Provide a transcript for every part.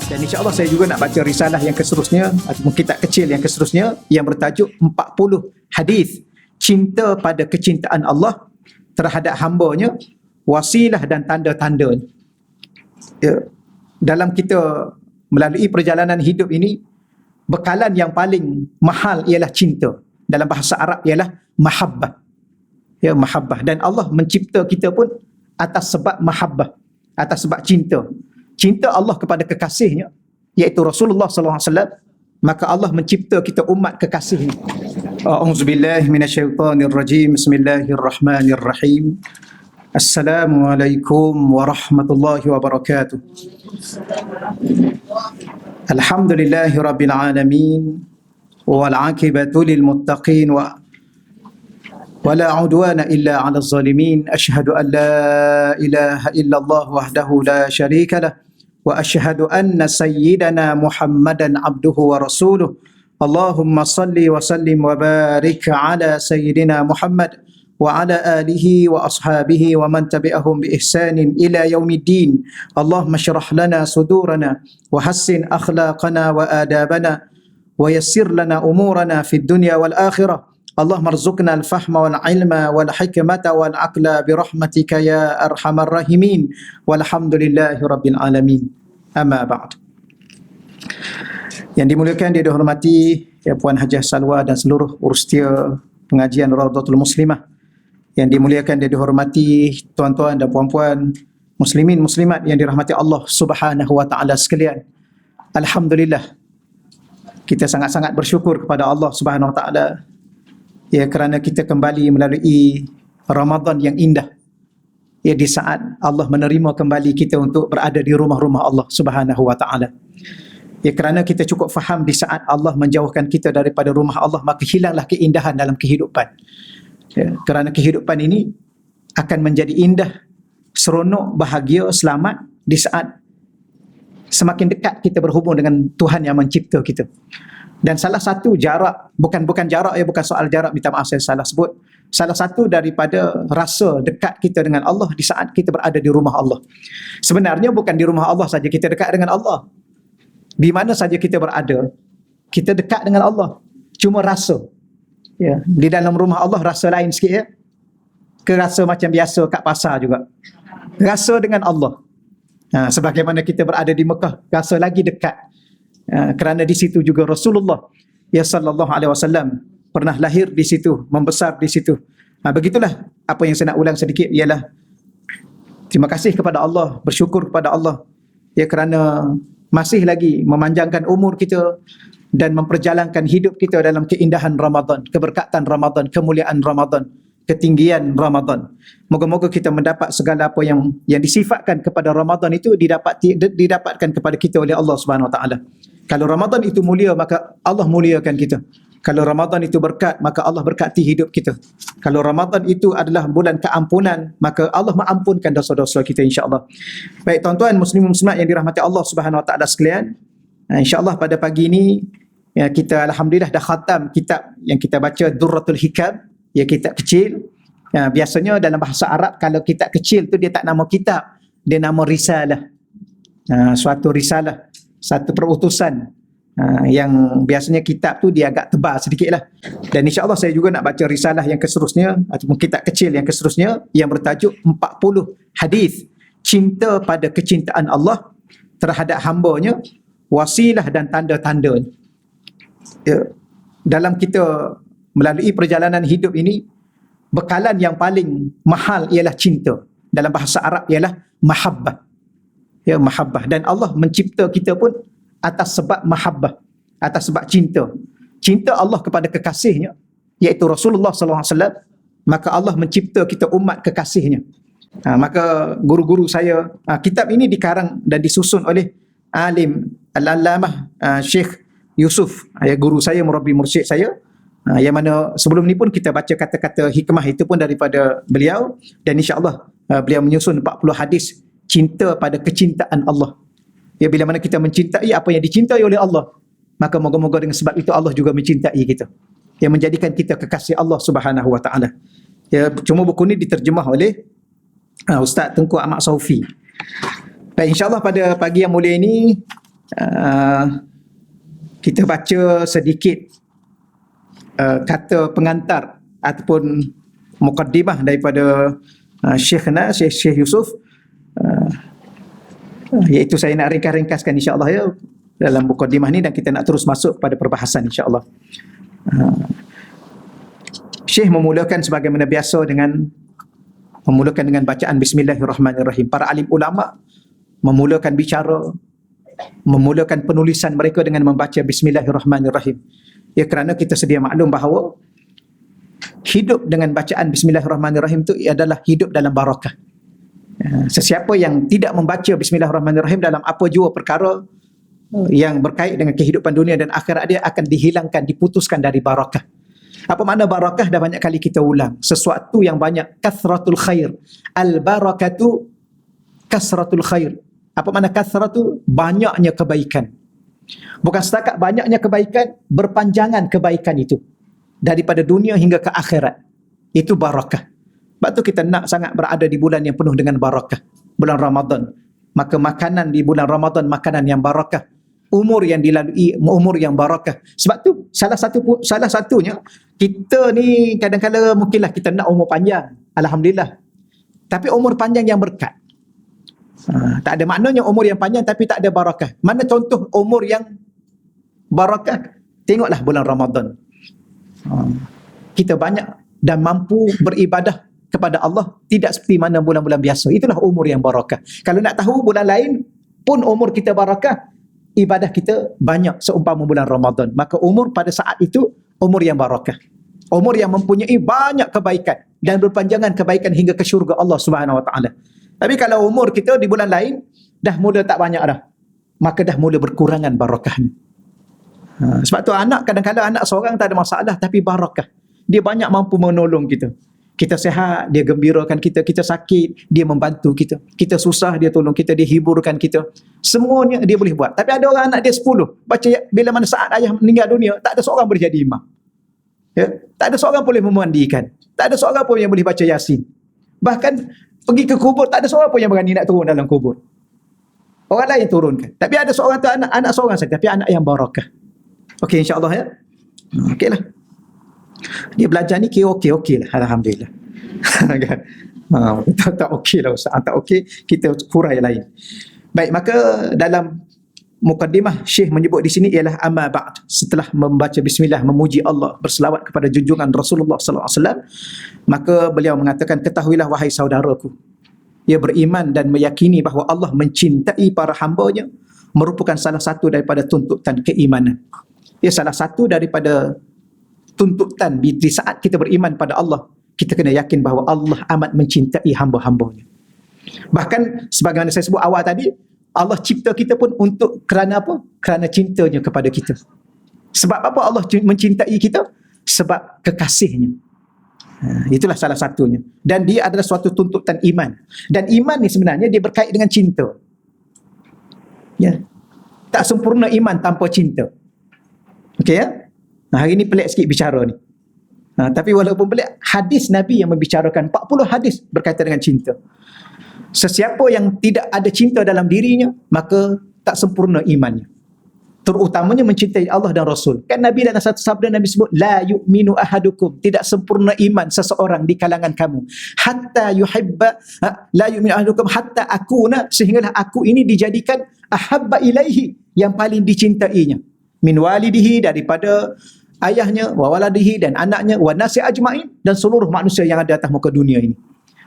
Dan insya-Allah saya juga nak baca risalah yang keseterusnya ataupun kitab kecil yang keseterusnya yang bertajuk 40 hadis cinta pada kecintaan Allah terhadap hamba-Nya, wasilah dan tanda-tandanya. Ya, dalam kita melalui perjalanan hidup ini, bekalan yang paling mahal ialah cinta. Dalam bahasa Arab ialah mahabbah. Ya, mahabbah. Dan Allah mencipta kita pun atas sebab mahabbah, atas sebab cinta. Cinta Allah kepada kekasihnya, iaitu Rasulullah SAW, maka Allah mencipta kita umat kekasihnya. A'udzubillahi minasyaitonirrajim. Bismillahirrahmanirrahim. Assalamualaikum warahmatullahi wabarakatuh. Alhamdulillahi rabbil alamin wal 'aqibatu lil muttaqin ولا عدوان إلا على الظالمين أشهد أن لا إله إلا الله وحده لا شريك له وأشهد أن سيدنا محمدا عبده ورسوله اللهم صل وسلم وبارك على سيدنا محمد وعلى آله وأصحابه ومن تبعهم بإحسان إلى يوم الدين اللهم اشرح لنا صدورنا وحسن أخلاقنا وآدابنا ويسر لنا أمورنا في الدنيا والآخرة اللهم ارزقنا الفهم والعلم والحكمة والعقل برحمتك يا أرحم الراحمين والحمد لله رب العالمين أما بعد. Yang dimuliakan, dia dihormati ya Puan Hajah Salwa dan seluruh urustia pengajian Raudatul Muslimah. Yang dimuliakan, dia dihormati tuan-tuan dan puan-puan muslimin muslimat yang dirahmati Allah Subhanahu wa taala sekalian. Alhamdulillah, kita sangat-sangat bersyukur kepada Allah Subhanahu wa taala ya kerana kita kembali melalui Ramadan yang indah. Ya, di saat Allah menerima kembali kita untuk berada di rumah-rumah Allah Subhanahu wa taala. Ya, kerana kita cukup faham di saat Allah menjauhkan kita daripada rumah Allah, maka hilanglah keindahan dalam kehidupan. Ya, kerana kehidupan ini akan menjadi indah, seronok, bahagia, selamat di saat semakin dekat kita berhubung dengan Tuhan yang mencipta kita. Dan salah satu jarak, bukan jarak ya, bukan soal jarak, minta maaf saya salah sebut. Salah satu daripada rasa dekat kita dengan Allah di saat kita berada di rumah Allah. Sebenarnya bukan di rumah Allah saja kita dekat dengan Allah. Di mana saja kita berada, kita dekat dengan Allah. Cuma rasa. Ya, di dalam rumah Allah rasa lain sikit ya. Ke rasa macam biasa kat pasar juga. Rasa dengan Allah. Sebagaimana kita berada di Mekah, rasa lagi dekat. Kerana di situ juga Rasulullah ya sallallahu alaihi wasallam pernah lahir di situ, membesar di situ. Begitulah apa yang saya nak ulang sedikit ialah terima kasih kepada Allah, bersyukur kepada Allah ya kerana masih lagi memanjangkan umur kita dan memperjalankan hidup kita dalam keindahan Ramadan, keberkatan Ramadan, kemuliaan Ramadan, ketinggian Ramadan. Moga-moga kita mendapat segala apa yang disifatkan kepada Ramadan itu didapatkan kepada kita oleh Allah Subhanahu wa taala. Kalau Ramadan itu mulia, maka Allah muliakan kita. Kalau Ramadan itu berkat, maka Allah berkati hidup kita. Kalau Ramadan itu adalah bulan keampunan, maka Allah mengampunkan dosa-dosa kita insya-Allah. Baik tuan-tuan muslimin muslimat yang dirahmati Allah Subhanahu wa taala sekalian, insya-Allah pada pagi ini ya, kita alhamdulillah dah khatam kitab yang kita baca, Durratul Hikam, ya kitab kecil. Ya, biasanya dalam bahasa Arab kalau kitab kecil tu dia tak nama kitab, dia nama risalah. Suatu risalah, satu perutusan yang biasanya kitab tu dia agak tebal sedikit lah. Dan insya-Allah saya juga nak baca risalah yang keseterusnya ataupun kitab kecil yang keseterusnya yang bertajuk 40 hadis cinta pada kecintaan Allah terhadap hamba-Nya, wasilah dan tanda-tandanya. Ya, dalam kita melalui perjalanan hidup ini, bekalan yang paling mahal ialah cinta. Dalam bahasa Arab ialah mahabbah. Ya, mahabbah. Dan Allah mencipta kita pun atas sebab mahabbah, atas sebab cinta. Cinta Allah kepada kekasihnya, iaitu Rasulullah SAW, maka Allah mencipta kita umat kekasihnya. Maka guru-guru saya, kitab ini dikarang dan disusun oleh alim Al-Allamah Syekh Yusuf, guru saya, murabbi mursyid saya, yang mana sebelum ni pun kita baca kata-kata hikmah itu pun daripada beliau. Dan insya-Allah beliau menyusun 40 hadis cinta pada kecintaan Allah. Ya, bila mana kita mencintai apa yang dicintai oleh Allah, maka moga-moga dengan sebab itu Allah juga mencintai kita, yang menjadikan kita kekasih Allah Subhanahu wa taala. Ya, cuma buku ni diterjemah oleh Ustaz Tengku Ahmad Saufi. Dan insya-Allah pada pagi yang mulia ini kita baca sedikit kata pengantar ataupun mukaddimah daripada Syekhna, Syekh Yusuf, iaitu saya nak ringkas-ringkaskan insya-Allah ya dalam mukaddimah ni, dan kita nak terus masuk pada perbahasan insya-Allah. Syekh memulakan sebagaimana biasa dengan bacaan Bismillahirrahmanirrahim. Para alim ulama memulakan bicara, memulakan penulisan mereka dengan membaca Bismillahirrahmanirrahim. Ya, kerana kita sedia maklum bahawa hidup dengan bacaan Bismillahirrahmanirrahim itu adalah hidup dalam barakah. Sesiapa yang tidak membaca Bismillahirrahmanirrahim dalam apa jua perkara yang berkait dengan kehidupan dunia dan akhirat, dia akan dihilangkan, diputuskan dari barakah. Apa makna barakah? Dah banyak kali kita ulang. Sesuatu yang banyak, kathratul khair. Al-barakatu kasratul khair. Apa makna kathratu? Banyaknya kebaikan. Bukan setakat banyaknya kebaikan, berpanjangan kebaikan itu. Daripada dunia hingga ke akhirat. Itu barakah. Sebab tu kita nak sangat berada di bulan yang penuh dengan barakah. Bulan Ramadan. Maka makanan di bulan Ramadan, makanan yang barakah. Umur yang dilalui, umur yang barakah. Sebab tu salah satunya, kita ni kadang-kadang mungkinlah kita nak umur panjang. Alhamdulillah. Tapi umur panjang yang berkat. Tak ada maknanya umur yang panjang tapi tak ada barakah. Mana contoh umur yang barakah? Tengoklah bulan Ramadan. Kita banyak dan mampu beribadah kepada Allah tidak seperti mana bulan-bulan biasa. Itulah umur yang barakah. Kalau nak tahu bulan lain pun umur kita barakah, ibadah kita banyak seumpama bulan Ramadan. Maka umur pada saat itu umur yang barakah. Umur yang mempunyai banyak kebaikan dan berpanjangan kebaikan hingga ke syurga Allah Subhanahu Wa Taala. Tapi kalau umur kita di bulan lain dah mula tak banyak dah, maka dah mula berkurangan barakahnya. Sebab tu anak, kadang-kadang anak seorang tak ada masalah tapi barakah. Dia banyak mampu menolong kita. Kita sihat, dia gembirakan kita. Kita sakit, dia membantu kita. Kita susah, dia tolong kita. Dia hiburkan kita. Semuanya dia boleh buat. Tapi ada orang anak dia 10. Baca bila mana saat ayah meninggal dunia, tak ada seorang boleh jadi imam. Ya? Tak ada seorang boleh memandikan. Tak ada seorang pun yang boleh baca Yasin. Bahkan pergi ke kubur, tak ada seorang pun yang berani nak turun dalam kubur. Orang lain turunkan. Tapi ada seorang tu anak seorang saja. Tapi anak yang barakah. Okey, insyaAllah ya. Okeylah. Dia belajar ni kira okey lah. Alhamdulillah. Tak okey lah Ustaz. Tak okey, kita hurai lain. Baik, maka dalam mukaddimah Syekh menyebut di sini ialah amma ba'd. Setelah membaca bismillah, memuji Allah, berselawat kepada junjungan Rasulullah sallallahu alaihi wasallam, maka beliau mengatakan, ketahuilah wahai saudaraku, ia beriman dan meyakini bahawa Allah mencintai para hamba-Nya merupakan salah satu daripada tuntutan keimanan. Ia salah satu daripada tuntutan di saat kita beriman pada Allah, kita kena yakin bahawa Allah amat mencintai hamba-hamba-Nya. Bahkan sebagaimana saya sebut awal tadi, Allah cipta kita pun untuk kerana apa? Kerana cintanya kepada kita. Sebab apa Allah mencintai kita? Sebab kekasihnya. Itulah salah satunya. Dan dia adalah suatu tuntutan iman. Dan iman ni sebenarnya dia berkait dengan cinta. Ya. Tak sempurna iman tanpa cinta. Okey ya? Hari ni pelik sikit bicara ni. Tapi walaupun pelik, hadis Nabi yang membicarakan 40 hadis berkaitan dengan cinta. Sesiapa yang tidak ada cinta dalam dirinya, maka tak sempurna imannya. Terutamanya mencintai Allah dan Rasul. Kan Nabi dalam satu sabda Nabi sebut, la yu'minu ahadukum, tidak sempurna iman seseorang di kalangan kamu. Hatta yuhibba, la yu'minu ahadukum hatta akuna, sehinggalah aku ini dijadikan ahabba ilaihi, yang paling dicintainya. Min walidihi, daripada ayahnya, wa waladihi, dan anaknya, wa nasi ajma'in, dan seluruh manusia yang ada atas muka dunia ini.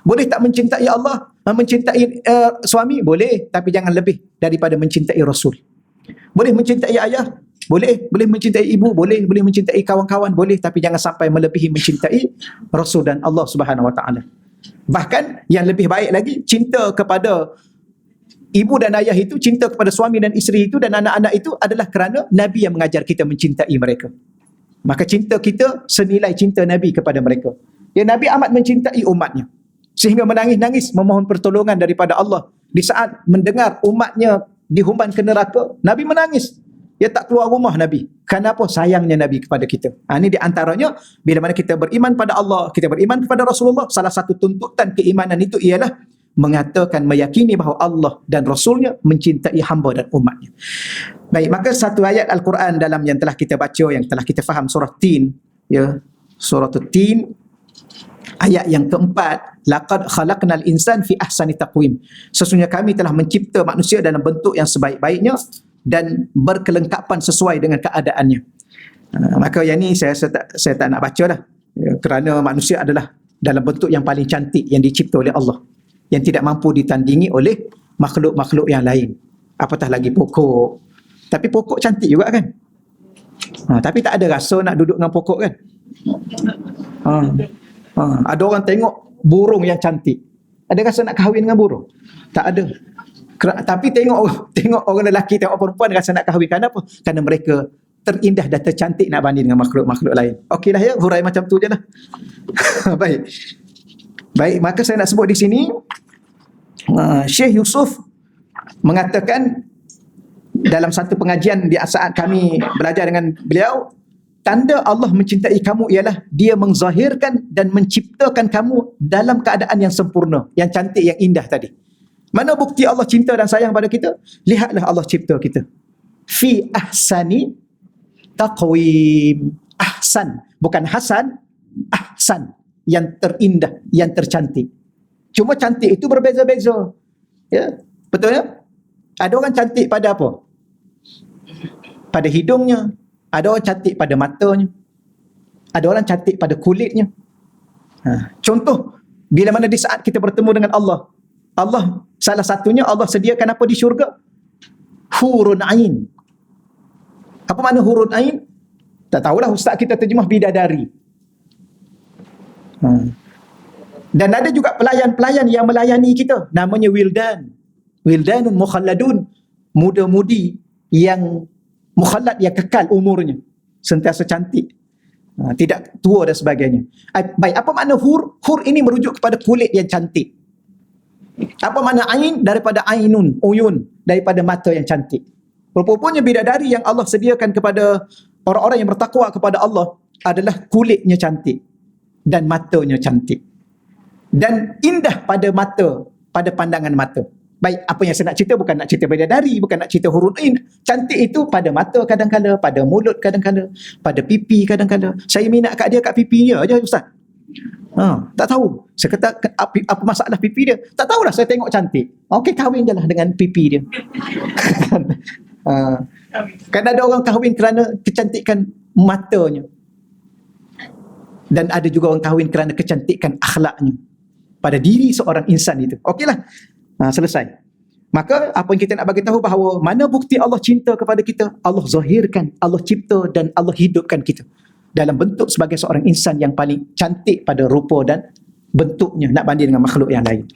Boleh tak mencintai Allah, mencintai suami? Boleh, tapi jangan lebih daripada mencintai Rasul. Boleh mencintai ayah? Boleh. Boleh mencintai ibu? Boleh. Boleh mencintai kawan-kawan? Boleh, tapi jangan sampai melebihi mencintai Rasul dan Allah Subhanahu Wa Taala. Bahkan yang lebih baik lagi, cinta kepada ibu dan ayah itu, cinta kepada suami dan isteri itu dan anak-anak itu adalah kerana Nabi yang mengajar kita mencintai mereka. Maka cinta kita senilai cinta Nabi kepada mereka. Ya, Nabi amat mencintai umatnya, sehingga menangis-nangis memohon pertolongan daripada Allah. Di saat mendengar umatnya dihumban ke neraka, Nabi menangis. Dia tak keluar rumah Nabi. Kenapa? Sayangnya Nabi kepada kita. Ini di antaranya, bila mana kita beriman pada Allah, kita beriman kepada Rasulullah, salah satu tuntutan keimanan itu ialah mengatakan, meyakini bahawa Allah dan Rasulnya mencintai hamba dan umatnya. Baik, maka satu ayat Al-Quran dalam yang telah kita baca, yang telah kita faham, surah Tin, ya, surah Tin, ayat yang keempat, laqad khalaqnal insan fi ahsani taqwim. Sesungguhnya kami telah mencipta manusia dalam bentuk yang sebaik-baiknya dan berkelengkapan sesuai dengan keadaannya. Maka yang ni saya tak nak baca dah, ya, kerana manusia adalah dalam bentuk yang paling cantik yang dicipta oleh Allah, yang tidak mampu ditandingi oleh makhluk-makhluk yang lain, apatah lagi pokok. Tapi pokok cantik juga kan, tapi tak ada rasa nak duduk dengan pokok kan. Ada orang tengok burung yang cantik, ada rasa nak kahwin dengan burung? Tak ada. Tapi tengok orang lelaki, tengok perempuan, rasa nak kahwin. Kenapa? Kerana mereka terindah dan tercantik nak banding dengan makhluk-makhluk lain. Okeylah ya, hurai macam tu je lah. Baik, maka saya nak sebut di sini, Syekh Yusuf mengatakan dalam satu pengajian di saat kami belajar dengan beliau, tanda Allah mencintai kamu ialah Dia menzahirkan dan menciptakan kamu dalam keadaan yang sempurna, yang cantik, yang indah tadi. Mana bukti Allah cinta dan sayang pada kita? Lihatlah Allah cipta kita. Fi ahsani taqwim. Ahsan, bukan hasan, ahsan, yang terindah, yang tercantik. Cuma cantik itu berbeza-beza. Ya, betul ya? Ada orang cantik pada apa? Pada hidungnya. Ada orang cantik pada matanya. Ada orang cantik pada kulitnya. Contoh, bila mana di saat kita bertemu dengan Allah, salah satunya Allah sediakan apa di syurga? Hurun ain. Apa makna hurun ain? Tak tahulah, ustaz kita terjemah bidadari. Dan ada juga pelayan-pelayan yang melayani kita, namanya wildan. Wildanun mukhalladun, muda-mudi yang mukhallad, yang kekal umurnya, sentiasa cantik, tidak tua dan sebagainya. Baik, apa makna hur? Hur ini merujuk kepada kulit yang cantik. Apa makna ain? Daripada ainun, uyun, daripada mata yang cantik. Rupanya bidadari yang Allah sediakan kepada orang-orang yang bertakwa kepada Allah adalah kulitnya cantik dan matanya cantik dan indah pada mata, pada pandangan mata. Baik, apa yang saya nak cerita bukan nak cerita bidadari, bukan nak cerita hurun ain. Cantik itu pada mata kadang-kadang, pada mulut kadang-kadang, pada pipi kadang-kadang. Saya minat kat dia kat pipinya aja, ustaz. Tak tahu. Saya kata, apa masalah pipi dia? Tak tahulah, saya tengok cantik. Okey, kahwin je lah dengan pipi dia. Kan ada orang kahwin kerana kecantikan matanya. Dan ada juga orang kahwin kerana kecantikan akhlaknya pada diri seorang insan itu. Okeylah. Selesai. Maka apa yang kita nak bagi tahu bahawa mana bukti Allah cinta kepada kita? Allah zahirkan, Allah cipta dan Allah hidupkan kita dalam bentuk sebagai seorang insan yang paling cantik pada rupa dan bentuknya, nak banding dengan makhluk yang lain.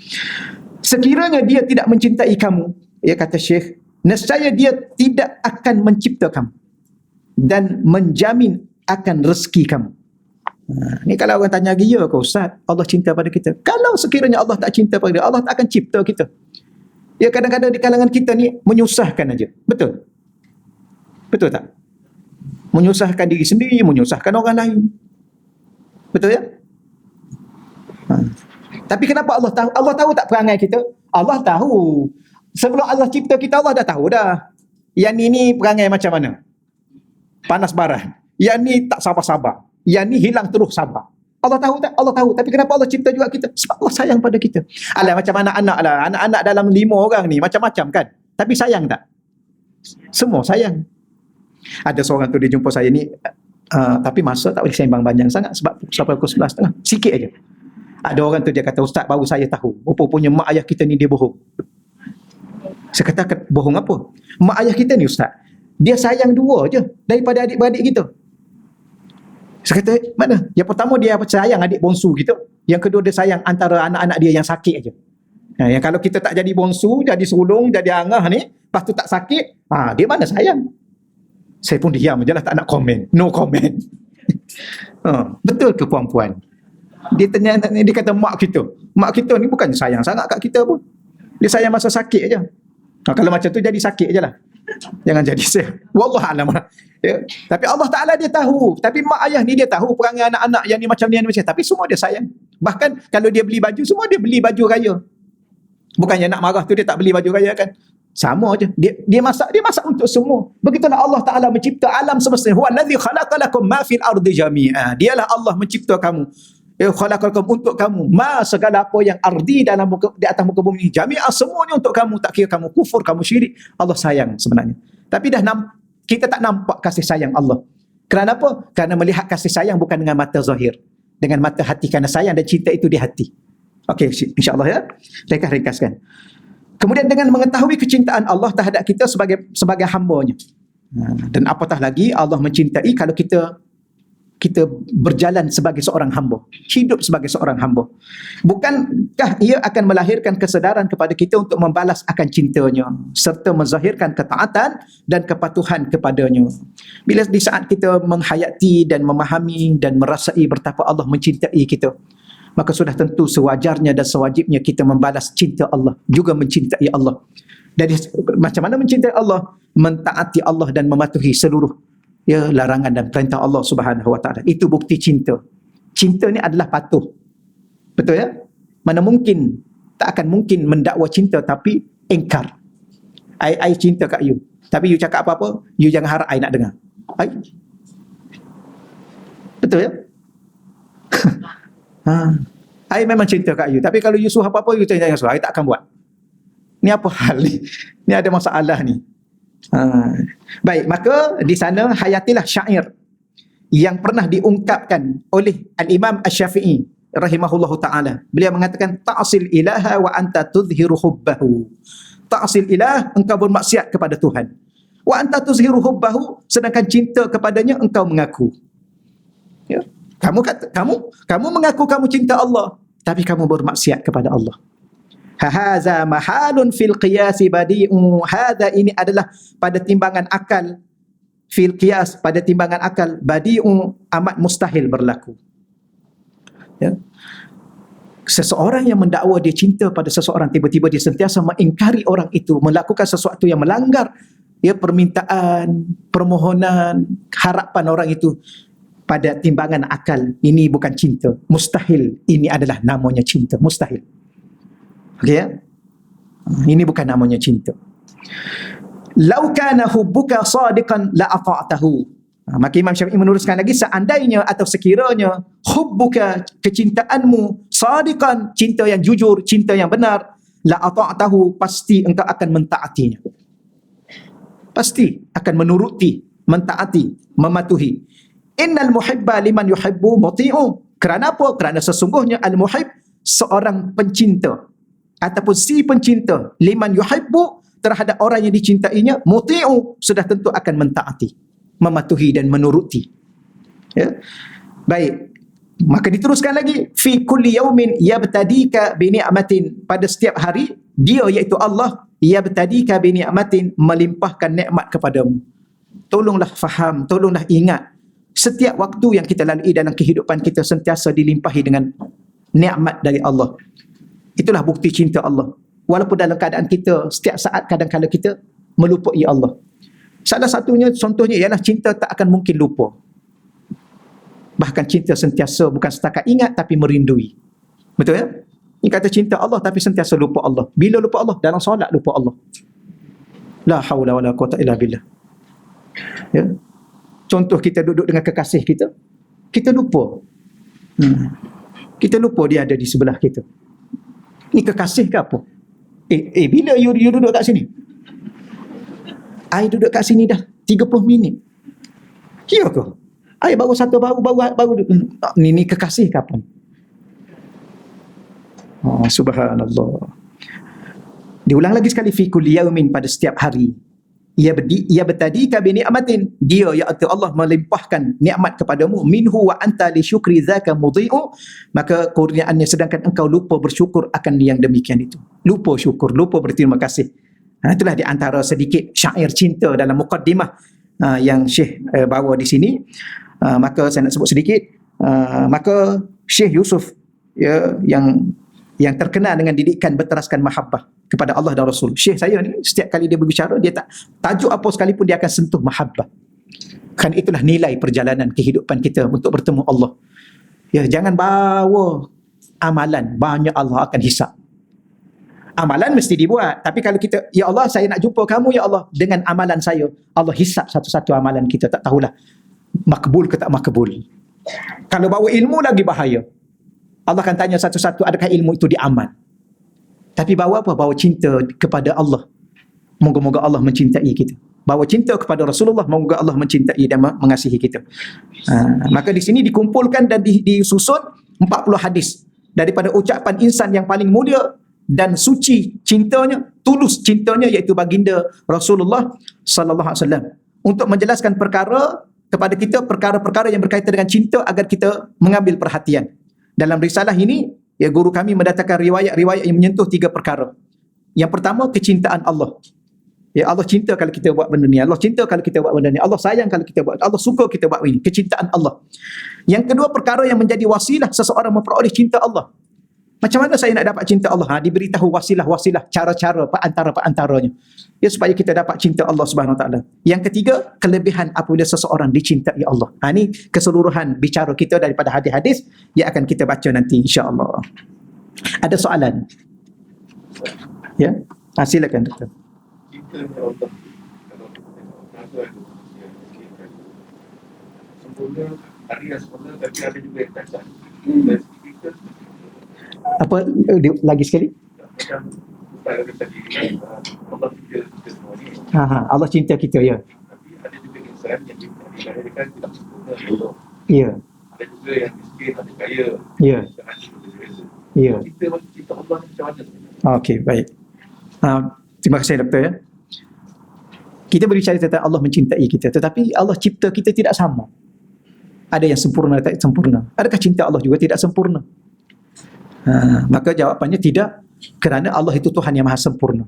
Sekiranya Dia tidak mencintai kamu, ya kata Syekh, nescaya Dia tidak akan mencipta kamu dan menjamin akan rezeki kamu. Ni kalau orang tanya lagi, ya ke ustaz, Allah cinta pada kita? Kalau sekiranya Allah tak cinta pada kita, Allah tak akan cipta kita. Ya, kadang-kadang di kalangan kita ni menyusahkan aja. Betul? Betul tak? Menyusahkan diri sendiri, menyusahkan orang lain. Betul ya? Tapi kenapa Allah tahu? Allah tahu tak perangai kita? Allah tahu. Sebelum Allah cipta kita, Allah dah tahu dah. Yang ni perangai macam mana? Panas baran. Yang ni tak sabar-sabar. Yang ni hilang terus sabar. Allah tahu tak? Allah tahu. Tapi kenapa Allah cipta juga kita? Sebab Allah sayang pada kita. Alah, macam anak-anak lah. Anak-anak dalam 5 orang ni macam-macam kan? Tapi sayang tak? Semua sayang. Ada seorang tu dia jumpa saya ni, tapi masa tak boleh sembang panjang sangat sebab sampai pukul 11.30. Sikit aja. Ada orang tu dia kata, ustaz, baru saya tahu. Rupanya mak ayah kita ni dia bohong. Saya kata, bohong apa? Mak ayah kita ni ustaz, dia sayang 2 je daripada adik-beradik kita. Saya kata, mana? Yang pertama dia sayang adik bongsu kita. Yang kedua dia sayang antara anak-anak dia yang sakit aja. Yang kalau kita tak jadi bongsu, jadi sulung, jadi angah ni, lepas tu tak sakit, dia mana sayang? Saya pun diam je lah, tak nak komen. No comment. Betul ke puan-puan? Dia kata mak kita ni bukan sayang sangat kat kita pun. Dia sayang masa sakit aja. Kalau macam tu jadi sakit je lah. Jangan jadi saya. Wallahualam. Ya. Tapi Allah Ta'ala dia tahu. Tapi mak ayah ni dia tahu perangai anak-anak yang ni macam ni, macam. Tapi semua dia sayang. Bahkan kalau dia beli baju, semua dia beli baju raya. Bukannya nak marah tu dia tak beli baju raya kan? Sama aja. Dia masak untuk semua. Begitulah Allah Taala mencipta alam semesta. Huwallazi khalaqalakum ma fil ardi jami'a. Dialah Allah mencipta kamu. Ya, khalaqalakum untuk kamu. Ma segala apa yang ardi dalam di atas muka bumi jami'a, semuanya untuk kamu. Tak kira kamu kufur, kamu syirik, Allah sayang sebenarnya. Tapi kita tak nampak kasih sayang Allah. Kerana apa? Kerana melihat kasih sayang bukan dengan mata zahir, dengan mata hati, kerana sayang dan cinta itu di hati. Okey, insya-Allah ya. Ringkaskan. Kemudian dengan mengetahui kecintaan Allah terhadap kita sebagai hamba-Nya. Dan apatah lagi Allah mencintai kalau kita berjalan sebagai seorang hamba, hidup sebagai seorang hamba. Bukankah ia akan melahirkan kesedaran kepada kita untuk membalas akan cintanya serta menzahirkan ketaatan dan kepatuhan kepadanya. Bila di saat kita menghayati dan memahami dan merasai betapa Allah mencintai kita, maka sudah tentu sewajarnya dan sewajibnya kita membalas cinta Allah, juga mencintai Allah. Dari macam mana mencintai Allah? Mentaati Allah dan mematuhi seluruh larangan dan perintah Allah Subhanahu Wa Taala. Itu bukti cinta. Cinta ni adalah patuh. Betul ya? Mana mungkin, tak akan mungkin mendakwa cinta tapi engkar. I cinta kat you, tapi you cakap apa-apa, you jangan harap I nak dengar. Betul ya? I memang cinta kat you, tapi kalau you suruh apa-apa, you jangan suruh, I tak akan buat. Ni apa hal ni? Ni ada masalah ni. Baik, maka di sana hayatilah syair yang pernah diungkapkan oleh Al-Imam Asy-Syafi'i rahimahullahu ta'ala. Beliau mengatakan, ta'sil ilaha wa anta tuzhiru hubbahu. Ta'sil ilah, engkau bermaksiat kepada Tuhan. Wa anta tuzhiru hubbahu, sedangkan cinta kepadanya engkau mengaku. Ya. Kamu mengaku kamu cinta Allah, tapi kamu bermaksiat kepada Allah. Hahaza mahalun fil qiyasi badi'u. Hadha, ini adalah pada timbangan akal, fil qiyas, pada timbangan akal, badi'u, amat mustahil berlaku. Ya. Seseorang yang mendakwa dia cinta pada seseorang, tiba-tiba dia sentiasa mengingkari orang itu, melakukan sesuatu yang melanggar permintaan, permohonan, harapan orang itu. Pada timbangan akal, ini bukan cinta, mustahil. Ini adalah namanya cinta, mustahil. Okey ya? Ini bukan namanya cinta. Lau kana hubbuka sadiqan la ata'tahu. Maka Imam Syafi'i meneruskan lagi, seandainya atau sekiranya hubbuka, kecintaanmu, sadiqan, cinta yang jujur, cinta yang benar, la ata'tahu, pasti engkau akan mentaatinya. Pasti akan menuruti, mentaati, mematuhi. Innal muhibba liman yuhibbu muti'u. Kerana apa? Kerana sesungguhnya al-muhib, seorang pencinta ataupun si pencinta, liman yuhibbu, terhadap orang yang dicintainya, muti'u, sudah tentu akan mentaati, mematuhi dan menuruti. Ya. Baik. Maka diteruskan lagi, fi kulli yaumin yabtadika bi ni'matin, pada setiap hari dia iaitu Allah yabtadika bi ni'matin, melimpahkan nikmat kepadamu. Tolonglah faham, tolonglah ingat, setiap waktu yang kita lalui dalam kehidupan kita sentiasa dilimpahi dengan nikmat dari Allah. Itulah bukti cinta Allah. Walaupun dalam keadaan kita setiap saat kadang-kala kita melupai Allah. Salah satunya, contohnya ialah cinta tak akan mungkin lupa. Bahkan cinta sentiasa bukan setakat ingat tapi merindui. Betul ya? Ini kata cinta Allah tapi sentiasa lupa Allah. Bila lupa Allah? Dalam solat lupa Allah. La haula wala quwata illa billah. Ya. Contoh, kita duduk dengan kekasih kita, kita lupa. Kita lupa dia ada di sebelah kita. Ini kekasih ke apa? Bila you duduk kat sini? I duduk kat sini dah 30 minit. Ya ke? I baru ni kekasih ke apa? Subhanallah. Diulang lagi sekali, fi kulli yaumin, pada setiap hari. Ia bertadika bi ni'matin, dia iaitu Allah melimpahkan nikmat kepadamu, minhu wa anta li syukri dzaka mudhi'u, maka kurniaannya sedangkan engkau lupa bersyukur akan yang demikian itu. Lupa syukur, lupa berterima kasih. Itulah di antara sedikit syair cinta dalam muqaddimah yang Syekh bawa di sini. Maka saya nak sebut sedikit. Maka Syekh Yusuf, ya, yang terkenal dengan didikan berteraskan mahabbah kepada Allah dan Rasul. Syekh saya ni setiap kali dia berbicara, dia tak tajuk apa sekalipun dia akan sentuh mahabbah. Kan itulah nilai perjalanan kehidupan kita untuk bertemu Allah. Ya, jangan bawa amalan banyak, Allah akan hisap. Amalan mesti dibuat. Tapi kalau kita, ya Allah saya nak jumpa kamu ya Allah, dengan amalan saya, Allah hisap satu-satu amalan kita, tak tahulah makbul ke tak makbul. Kalau bawa ilmu lagi bahaya. Allah akan tanya satu-satu, adakah ilmu itu diamal. Tapi bawa apa? Bawa cinta kepada Allah. Moga-moga Allah mencintai kita. Bawa cinta kepada Rasulullah, moga Allah mencintai dan mengasihi kita. Maka di sini dikumpulkan dan disusun 40 hadis daripada ucapan insan yang paling mulia dan suci cintanya, tulus cintanya, iaitu baginda Rasulullah sallallahu alaihi wasallam, untuk menjelaskan perkara kepada kita, perkara-perkara yang berkaitan dengan cinta agar kita mengambil perhatian. Dalam risalah ini, ya, guru kami mendatangkan riwayat-riwayat yang menyentuh 3 perkara. Yang pertama, kecintaan Allah. Ya, Allah cinta kalau kita buat benda ni, Allah cinta kalau kita buat benda ni, Allah sayang kalau kita buat, Allah suka kita buat ini, kecintaan Allah. Yang kedua, perkara yang menjadi wasilah seseorang memperoleh cinta Allah. Macam mana saya nak dapat cinta Allah? Diberitahu wasilah-wasilah, cara-cara, peantara-peantaranya, ya, supaya kita dapat cinta Allah Subhanahu Wa Taala. Yang ketiga, kelebihan apabila seseorang dicintai Allah. Ini keseluruhan bicara kita daripada hadis-hadis yang akan kita baca nanti, insya-Allah. Ada soalan? Ya, silakan doktor. Allah, kalau ada sempurna, ada yang sempurna, tapi ada juga yang cacat. Dan kita Apa lagi sekali? macam Ustaz kata tadi, Allah kita semua ni. Allah cinta kita, ya. Tapi ada juga insan yang dilahirkan tidak sempurna, bodoh. Ya. Ada juga yang miskin, ada kaya. Ya. Ada berbeza-beza. Ya. Kita Allah ni macam mana sebenarnya? Okey, baik. Terima kasih doktor, ya. Kita berbicara tentang Allah mencintai kita, tetapi Allah cipta kita tidak sama. Ada yang sempurna, tak sempurna. Adakah cinta Allah juga tidak sempurna? Maka jawapannya tidak, kerana Allah itu Tuhan yang maha sempurna.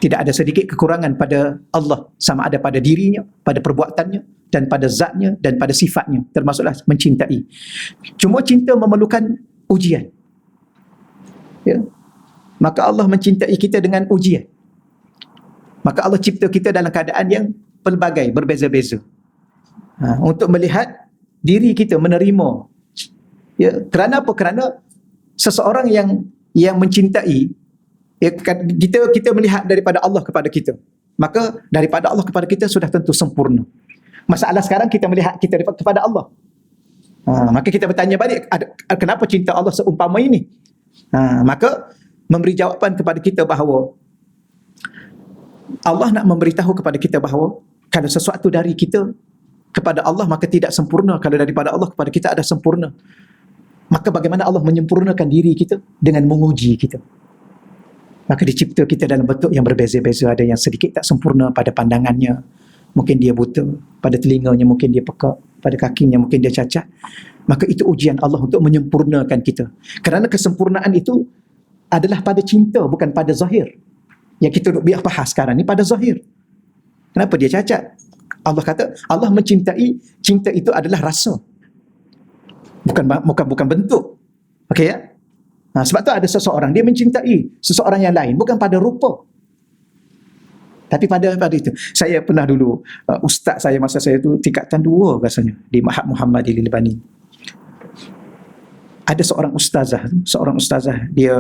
Tidak ada sedikit kekurangan pada Allah, sama ada pada dirinya, pada perbuatannya, dan pada zatnya, dan pada sifatnya, termasuklah mencintai. Cuma cinta memerlukan ujian. Ya. Maka Allah mencintai kita dengan ujian. Maka Allah cipta kita dalam keadaan yang pelbagai, berbeza-beza. Untuk melihat diri kita menerima. Ya, kerana apa? Kerana seseorang yang mencintai, ya, kita melihat daripada Allah kepada kita. Maka daripada Allah kepada kita sudah tentu sempurna. Masalah sekarang kita melihat kita kepada Allah. Maka kita bertanya balik, kenapa cinta Allah seumpama ini? Maka memberi jawapan kepada kita bahawa Allah nak memberitahu kepada kita bahawa kalau sesuatu dari kita kepada Allah maka tidak sempurna, kalau daripada Allah kepada kita ada sempurna. Maka bagaimana Allah menyempurnakan diri kita? Dengan menguji kita. Maka dicipta kita dalam bentuk yang berbeza-beza. Ada yang sedikit tak sempurna pada pandangannya, mungkin dia buta. Pada telinganya mungkin dia pekak. Pada kakinya mungkin dia cacat. Maka itu ujian Allah untuk menyempurnakan kita. Kerana kesempurnaan itu adalah pada cinta, bukan pada zahir. Yang kita biar bahas sekarang ni pada zahir. Kenapa dia cacat? Allah kata, Allah mencintai, cinta itu adalah rasa. Bukan bentuk. Okey, ya? Sebab tu ada seseorang, dia mencintai seseorang yang lain, bukan pada rupa. Tapi pada itu. Saya pernah dulu, ustaz saya masa saya tu tingkatan 2 rasanya, di Ma'had Muhammad di Lilbani. Ada seorang ustazah, dia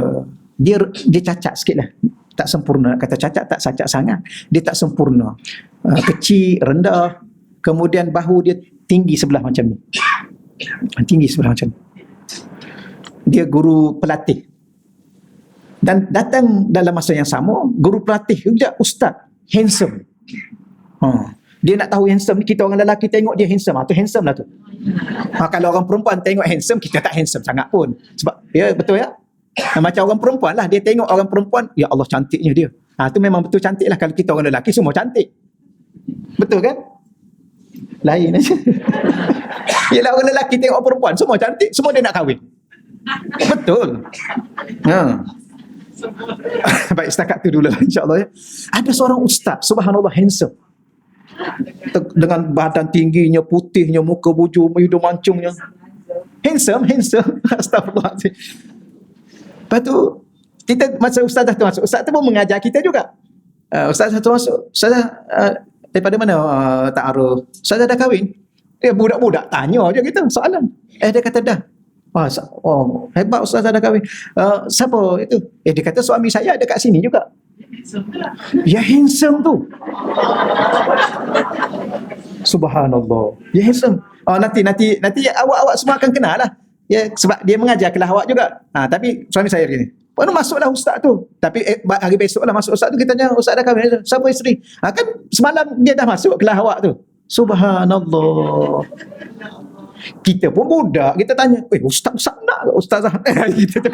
cacat sikit lah. Tak sempurna, kata cacat tak cacat sangat. Dia tak sempurna. Kecil, rendah, kemudian bahu dia tinggi sebelah macam ni. Tinggi sebelah macam ni. Dia guru pelatih. Dan datang dalam masa yang sama, guru pelatih juga ustaz, handsome. Dia nak tahu handsome ni, kita orang lelaki tengok dia handsome, tu handsome lah tu. Kalau orang perempuan tengok handsome, kita tak handsome sangat pun. Sebab, ya betul ya? Macam orang perempuan lah, dia tengok orang perempuan, ya Allah cantiknya dia. Tu memang betul cantik lah. Kalau kita orang lelaki semua cantik. Betul kan? Lain aja. Yelah, orang lelaki tengok orang perempuan semua cantik, semua dia nak kahwin. Betul. Baik, setakat tu dulu lah, insyaAllah ya. Ada seorang ustaz, subhanallah, handsome. Dengan badan tingginya, putihnya, muka bujur, hidung mancungnya. Handsome. Astagfirullahaladzim. Lepas tu, kita masa ustazah tu masuk, ustaz tu pun mengajar kita juga. Ustazah tu masuk, ustazah daripada mana ta'aruf? Ustazah dah kahwin? Budak-budak tanya je kita soalan. Dia kata dah. Hebat ustaz ada kahwin. Siapa itu? Dia kata suami saya ada kat sini juga. Ya handsome tu. Subhanallah. Ya handsome. Nanti awak semua akan kenal lah. Ya, sebab dia mengajar kelas awak juga. Tapi suami saya gini. Masuklah ustaz tu. Tapi hari besok lah masuk ustaz tu, kita tanya ustaz dah kahwin. Siapa isteri? Kan semalam dia dah masuk kelas awak tu. Subhanallah. Kita pun budak, kita tanya, ustaz nak ke ustazah? Kita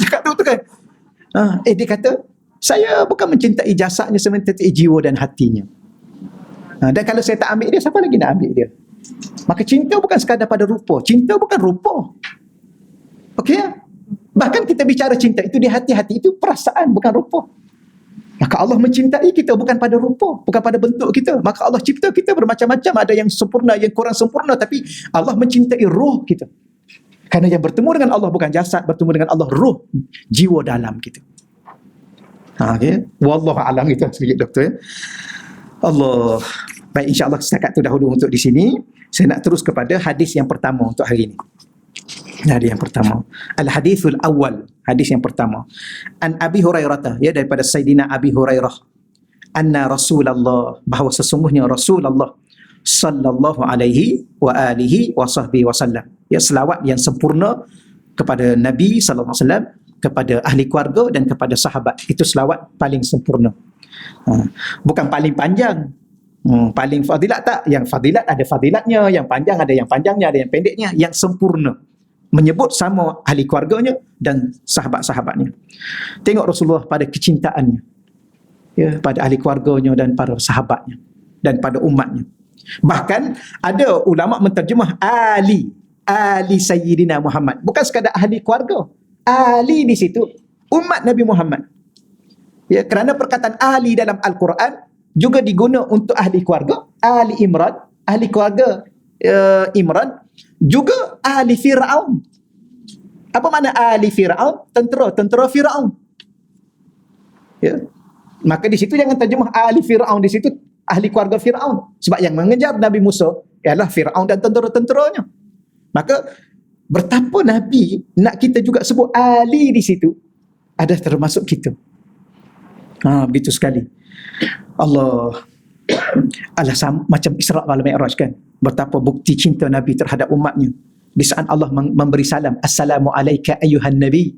cakap tu kan. Dia kata, saya bukan mencintai jasadnya, saya mencintai jiwa dan hatinya. Dan kalau saya tak ambil dia, siapa lagi nak ambil dia? Maka cinta bukan sekadar pada rupa. Cinta bukan rupa. Okey ya? Bahkan kita bicara cinta itu di hati-hati, itu perasaan bukan rupa. Maka Allah mencintai kita bukan pada rupa, bukan pada bentuk kita. Maka Allah cipta kita bermacam-macam, ada yang sempurna, yang kurang sempurna, tapi Allah mencintai roh kita. Kerana yang bertemu dengan Allah bukan jasad, bertemu dengan Allah roh, jiwa dalam kita. Okay. Wallahu a'lam, itu sedikit doktor ya. Allah. Baik, insya-Allah setakat tu dahulu untuk di sini. Saya nak terus kepada hadis yang pertama untuk hari ini. Hadis yang pertama, al-hadithul awal, hadis yang pertama. An Abi Hurairah, ya, daripada Sayyidina Abi Hurairah, anna Rasulullah, bahawa sesungguhnya Rasulullah sallallahu alaihi wa alihi wa sahbihi wasallam, ya, selawat yang sempurna kepada Nabi sallallahu alaihi wasallam, kepada ahli keluarga dan kepada sahabat. Itu selawat paling sempurna. Bukan paling panjang. Paling fadilat tak? Yang fadilat ada fadilatnya, yang panjang ada yang panjangnya, ada yang pendeknya, yang sempurna. Menyebut sama ahli keluarganya dan sahabat-sahabatnya. Tengok Rasulullah pada kecintaannya, ya, pada ahli keluarganya dan para sahabatnya dan pada umatnya. Bahkan ada ulama menterjemah ali Sayyidina Muhammad. Bukan sekadar ahli keluarga. Ali di situ umat Nabi Muhammad. Ya, kerana perkataan ali dalam Al-Quran juga diguna untuk ahli keluarga, ahli Imran, ahli keluarga Imran, juga ahli Fir'aun. Apa makna ahli Fir'aun? Tentera Fir'aun. Ya. Maka di situ jangan terjemah ahli Fir'aun, di situ ahli keluarga Fir'aun. Sebab yang mengejar Nabi Musa ialah Fir'aun dan tentera-tenteranya. Maka betapa Nabi nak kita juga sebut ahli di situ, ada termasuk kita. Begitu sekali. Allah macam Isra wal Mi'raj kan. Betapa bukti cinta Nabi terhadap umatnya. Di saat Allah memberi salam, Assalamu alayka ayyuhan Nabi.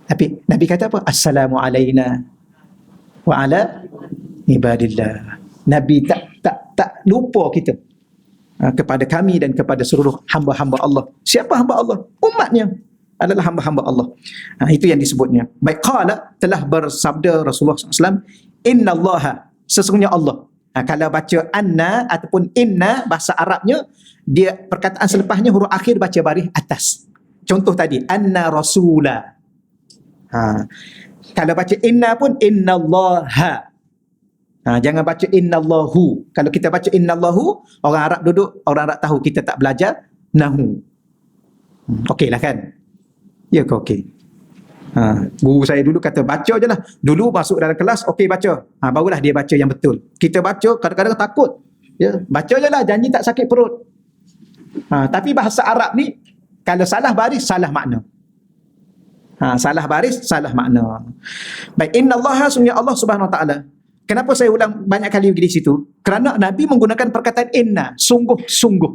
Tapi Nabi kata apa? Assalamu alayna wa ala ibadillah. Nabi tak lupa kita, kepada kami dan kepada seluruh hamba-hamba Allah. Siapa hamba Allah? Umatnya adalah hamba-hamba Allah. Itu yang disebutnya. Baik, qala, telah bersabda Rasulullah SAW, Inna Allaha, sesungguhnya Allah. Kalau baca anna ataupun inna, bahasa Arabnya, dia perkataan selepasnya huruf akhir baca baris atas. Contoh tadi, anna rasula. Kalau baca inna pun, inna Allaha. Jangan baca innallahu. Kalau kita baca innallahu, orang Arab duduk, orang Arab tahu kita tak belajar nahu. Okey lah kan? Ya ke okey? Guru saya dulu kata baca je lah. Dulu masuk dalam kelas, okey baca. Barulah dia baca yang betul. Kita baca kadang-kadang takut. Ya, baca je lah, janji tak sakit perut. Tapi bahasa Arab ni, kalau salah baris, salah makna. Salah baris, salah makna. Baik, innallaha, sungguh Allah Subhanahu Wa Taala. Kenapa saya ulang banyak kali di situ? Kerana Nabi menggunakan perkataan inna, sungguh-sungguh.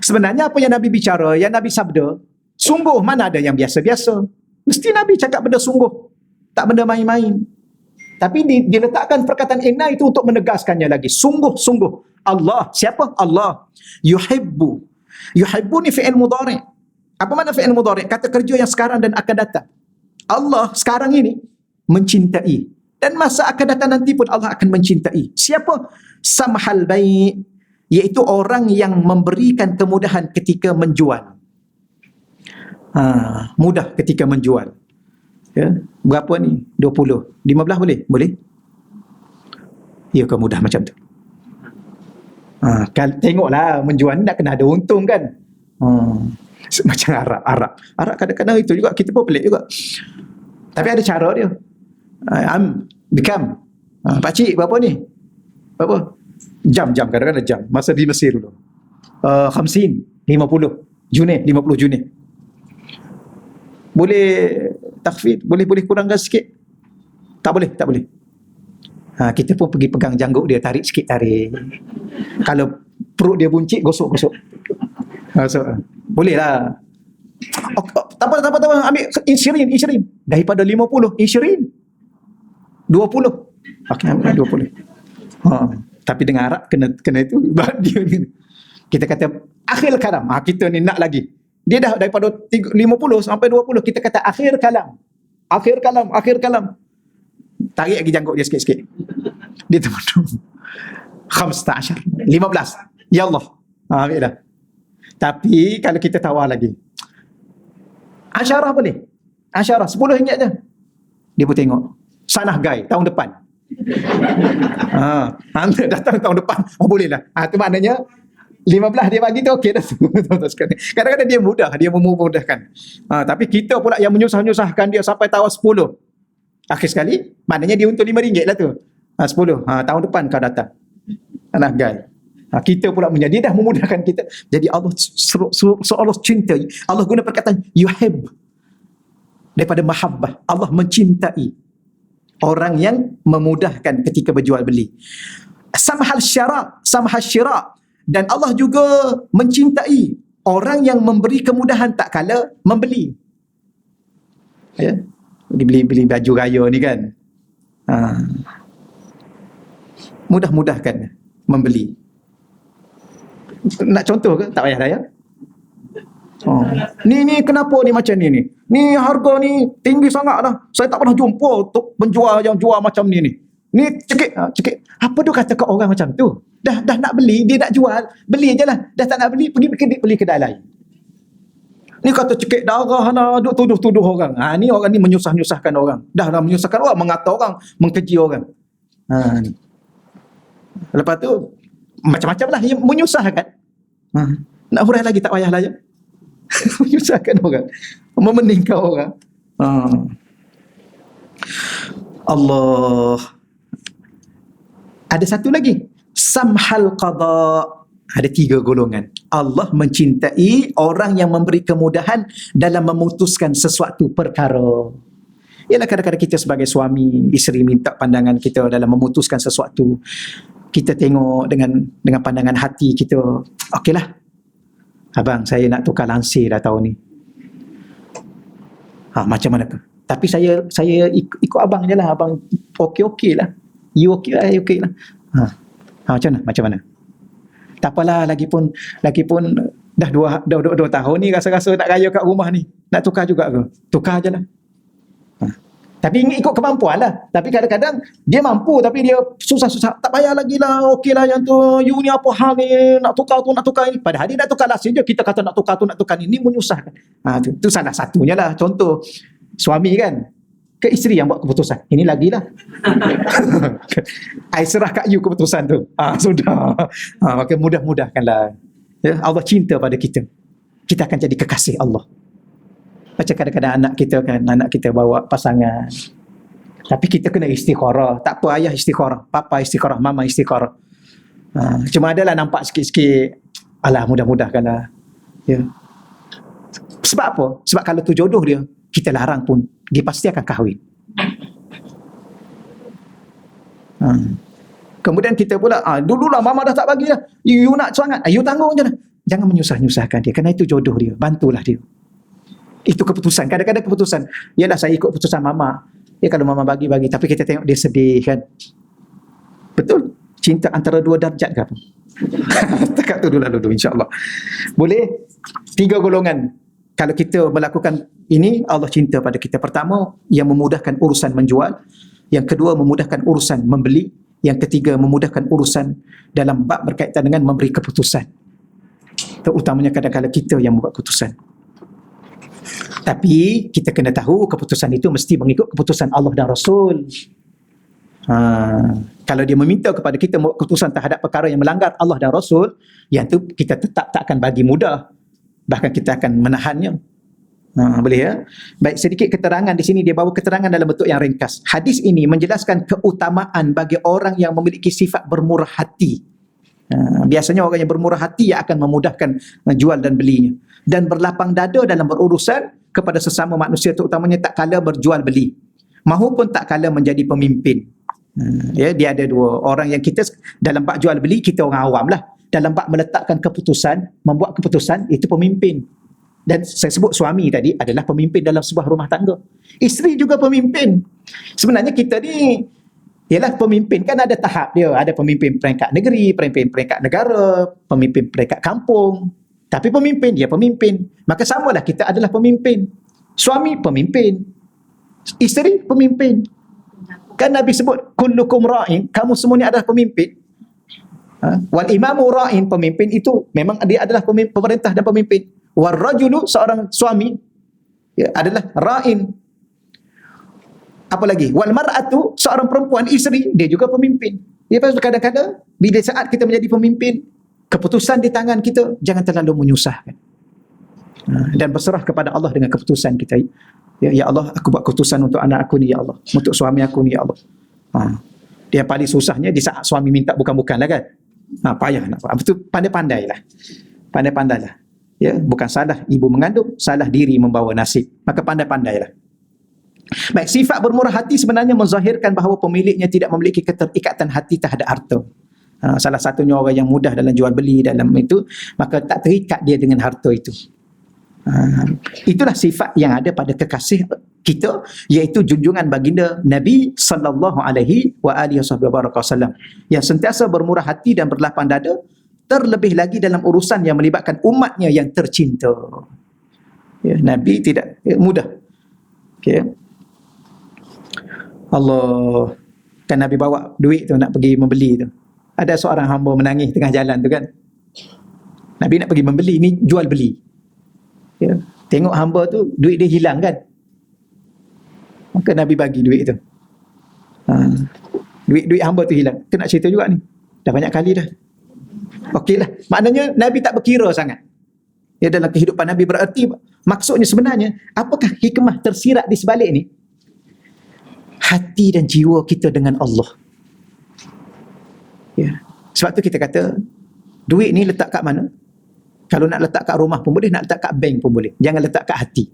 Sebenarnya apa yang Nabi bicara, yang Nabi sabda, sungguh, mana ada yang biasa-biasa. Mesti Nabi cakap benda sungguh, tak benda main-main. Tapi diletakkan perkataan inna itu untuk menegaskannya lagi. Sungguh-sungguh. Allah, siapa? Allah. Yuhibbu ni fi'il mudhari'. Apa makna fi'il mudhari'? Kata kerja yang sekarang dan akan datang. Allah sekarang ini mencintai. Dan masa akan datang nanti pun Allah akan mencintai. Siapa? Samhal baik, iaitu orang yang memberikan kemudahan ketika menjual. Mudah ketika menjual. Ya, berapa ni? 20, 15 boleh? Boleh? Ya ke mudah macam tu? Tengoklah, menjual ni nak kena ada untung kan? Macam Arab kadang-kadang itu juga, kita pun pelik juga. Tapi ada cara dia. Become pakcik berapa ni? Berapa? Jam kadang-kadang jam. Masa di Mesir dulu 50. Junai, 50 Junai. Boleh takhfid, boleh kurangkan sikit? Tak boleh. Kita pun pergi pegang janggut dia, tarik sikit, tarik. Kalau perut dia buncit, gosok. Boleh lah. Tak apa, ambil insyrin. Daripada 50, insyrin 20. Okey, ambil 20. Tapi dengan Arab kena itu. Dia ni. Kita kata akhir kalam. Kita ni nak lagi. Dia dah daripada 50 sampai 20, kita kata akhir kalam. Tarik lagi janggut dia sikit-sikit. Dia teman-teman. 15. Ya Allah. Ambil dah. Tapi kalau kita tawar lagi, Asyarah boleh. 10 ringgit je. Dia pun tengok. Sanah Gai tahun depan. Anda datang tahun depan. Boleh lah. Itu maknanya 15 dia bagi tu okey dah. Kadang-kadang dia mudah, dia memudahkan. Tapi kita pula yang menyusah-nyusahkan dia sampai tawar 10. Akhir sekali, maknanya dia untung 5 ringgit lah tu. 10. Tahun depan kau datang. Sanah Gai. Kita pula dia dah memudahkan kita. Jadi Allah seolah cinta. Allah guna perkataan yuhib. Daripada mahabbah. Allah mencintai orang yang memudahkan ketika berjual beli. Samhal syira. Dan Allah juga mencintai orang yang memberi kemudahan tak kala membeli. Ya. Beli baju raya ni kan. Mudah-mudahkan membeli. Nak contoh ke? Tak payah dah ya. Ni kenapa ni macam ni? Ni harga ni tinggi sangat dah. Saya tak pernah jumpa penjual yang jual macam ni. Ni cekik. Apa tu kata ke orang macam tu? Dah nak beli, dia nak jual, beli je lah. Dah tak nak beli, pergi beli kedai lain. Ni kata cekik darah nak duk tuduh orang. Ni orang ni menyusah-nyusahkan orang. Dah menyusahkan orang, mengata orang, mengkeji orang. Ni. Lepas tu macam-macam lah yang menyusahkan. Nak hurai lagi tak payahlah je. Menyusahkan orang, memeningkan orang. Allah. Ada satu lagi, samhal qada. Ada 3 golongan. Allah mencintai orang yang memberi kemudahan dalam memutuskan sesuatu perkara. Ialah kadang-kadang kita sebagai suami, isteri minta pandangan kita dalam memutuskan sesuatu. Kita tengok dengan pandangan hati kita, okeylah, abang saya nak tukar lansir dah tahun ni. Macam mana tu? Tapi saya ikut abang je lah. Abang okey lah. You okey lah. Macam mana? Tak apalah, lagipun dah 2 tahun ni rasa-rasa nak raya kat rumah ni. Nak tukar juga ke? Tukar je lah. Tapi ikut kemampuan lah. Tapi kadang-kadang dia mampu tapi dia susah-susah. Tak payah lagi lah. Okey lah yang tu. You ni apa hal ni? Nak tukar ni. Padahal dia nak tukar lasin je. Kita kata nak tukar ni. Ni menyusahkan. Itu salah satunya lah. Contoh, suami kan. Ke isteri yang buat keputusan. Ini lagi lah. I serah kat you keputusan tu. Sudah. Maka mudah-mudahkanlah. Ya, Allah cinta pada kita. Kita akan jadi kekasih Allah. Macam kadang-kadang anak kita bawa pasangan. Tapi kita kena istikharah. Tak apa, ayah istikharah, papa istikharah, mama istikharah. Cuma adalah nampak sikit-sikit, alah mudah-mudahkanlah. Ya. Sebab apa? Sebab kalau tu jodoh dia, kita larang pun, dia pasti akan kahwin. Kemudian kita pula, dululah mama dah tak bagi dah. You nak sangat, you tanggung je lah. Jangan menyusah-nyusahkan dia, kerana itu jodoh dia. Bantulah dia. Itu keputusan. Kadang-kadang keputusan, yalah saya ikut keputusan mama. Ya kalau mama bagi. Tapi kita tengok dia sedih kan. Betul? Cinta antara 2 darjat ke apa? Tekat tu dulu insyaAllah. Boleh? 3 golongan. Kalau kita melakukan ini, Allah cinta pada kita. Pertama, yang memudahkan urusan menjual. Yang kedua, memudahkan urusan membeli. Yang ketiga, memudahkan urusan dalam bab berkaitan dengan memberi keputusan. Terutamanya kadang-kadang kita yang membuat keputusan. Tapi kita kena tahu keputusan itu mesti mengikut keputusan Allah dan Rasul. Kalau dia meminta kepada kita membuat keputusan terhadap perkara yang melanggar Allah dan Rasul, yang tu kita tetap tak akan bagi mudah. Bahkan kita akan menahannya. Boleh ya? Baik, sedikit keterangan di sini, dia bawa keterangan dalam bentuk yang ringkas. Hadis ini menjelaskan keutamaan bagi orang yang memiliki sifat bermurah hati. Biasanya orang yang bermurah hati yang akan memudahkan jual dan belinya, dan berlapang dada dalam berurusan kepada sesama manusia, terutamanya tak kala berjual beli, mahupun tak kala menjadi pemimpin. Ya, dia ada dua orang yang kita dalam bab jual beli, kita orang awam lah. Dalam bab meletakkan keputusan, membuat keputusan, itu pemimpin. Dan saya sebut suami tadi adalah pemimpin dalam sebuah rumah tangga. Isteri juga pemimpin. Sebenarnya kita ni ialah pemimpin, kan ada tahap dia. Ada pemimpin peringkat negeri, pemimpin peringkat negara, pemimpin peringkat kampung. Tapi pemimpin, dia pemimpin. Maka samalah, kita adalah pemimpin. Suami pemimpin, isteri pemimpin. Kan Nabi sebut, kullukum ra'in, kamu semuanya adalah pemimpin. Wal imamu ra'in, pemimpin itu memang dia adalah pemerintah dan pemimpin. Wal rajulu, seorang suami, ya, adalah ra'in. Apa lagi? Wal mar'atu, seorang perempuan, isteri, dia juga pemimpin. Ya, kadang-kadang bila saat kita menjadi pemimpin, keputusan di tangan kita, jangan terlalu menyusahkan. Dan berserah kepada Allah dengan keputusan kita. Ya Allah, aku buat keputusan untuk anak aku ni, ya Allah. Untuk suami aku ni, ya Allah. Dia paling susahnya di saat suami minta bukan-bukan lah kan. Payah nak buat. Betul, pandai-pandailah. Pandai-pandailah. Ya, bukan salah ibu mengandung, salah diri membawa nasib. Maka pandai-pandailah. Baik, sifat bermurah hati sebenarnya menzahirkan bahawa pemiliknya tidak memiliki keterikatan hati terhadap harta. Salah satunya orang yang mudah dalam jual beli dalam itu, maka tak terikat dia dengan harta itu. Itulah sifat yang ada pada kekasih kita, iaitu junjungan baginda Nabi sallallahu alaihi wa alihi wasallam, yang sentiasa bermurah hati dan berlapang dada, terlebih lagi dalam urusan yang melibatkan umatnya yang tercinta. Ya, Nabi tidak mudah. Okay. Allah, kan Nabi bawa duit tu nak pergi membeli tu. Ada seorang hamba menangis tengah jalan tu kan. Nabi nak pergi membeli, ni jual beli. Ya. Tengok hamba tu, duit dia hilang kan. Maka Nabi bagi duit tu. Duit hamba tu hilang. Kita nak cerita juga ni. Dah banyak kali dah. Okeylah. Maknanya Nabi tak berkira sangat. Ya, dalam kehidupan Nabi bererti, maksudnya sebenarnya, apakah hikmah tersirat di sebalik ni? Hati dan jiwa kita dengan Allah. Ya. Sebab tu kita kata, duit ni letak kat mana? Kalau nak letak kat rumah pun boleh, nak letak kat bank pun boleh. Jangan letak kat hati.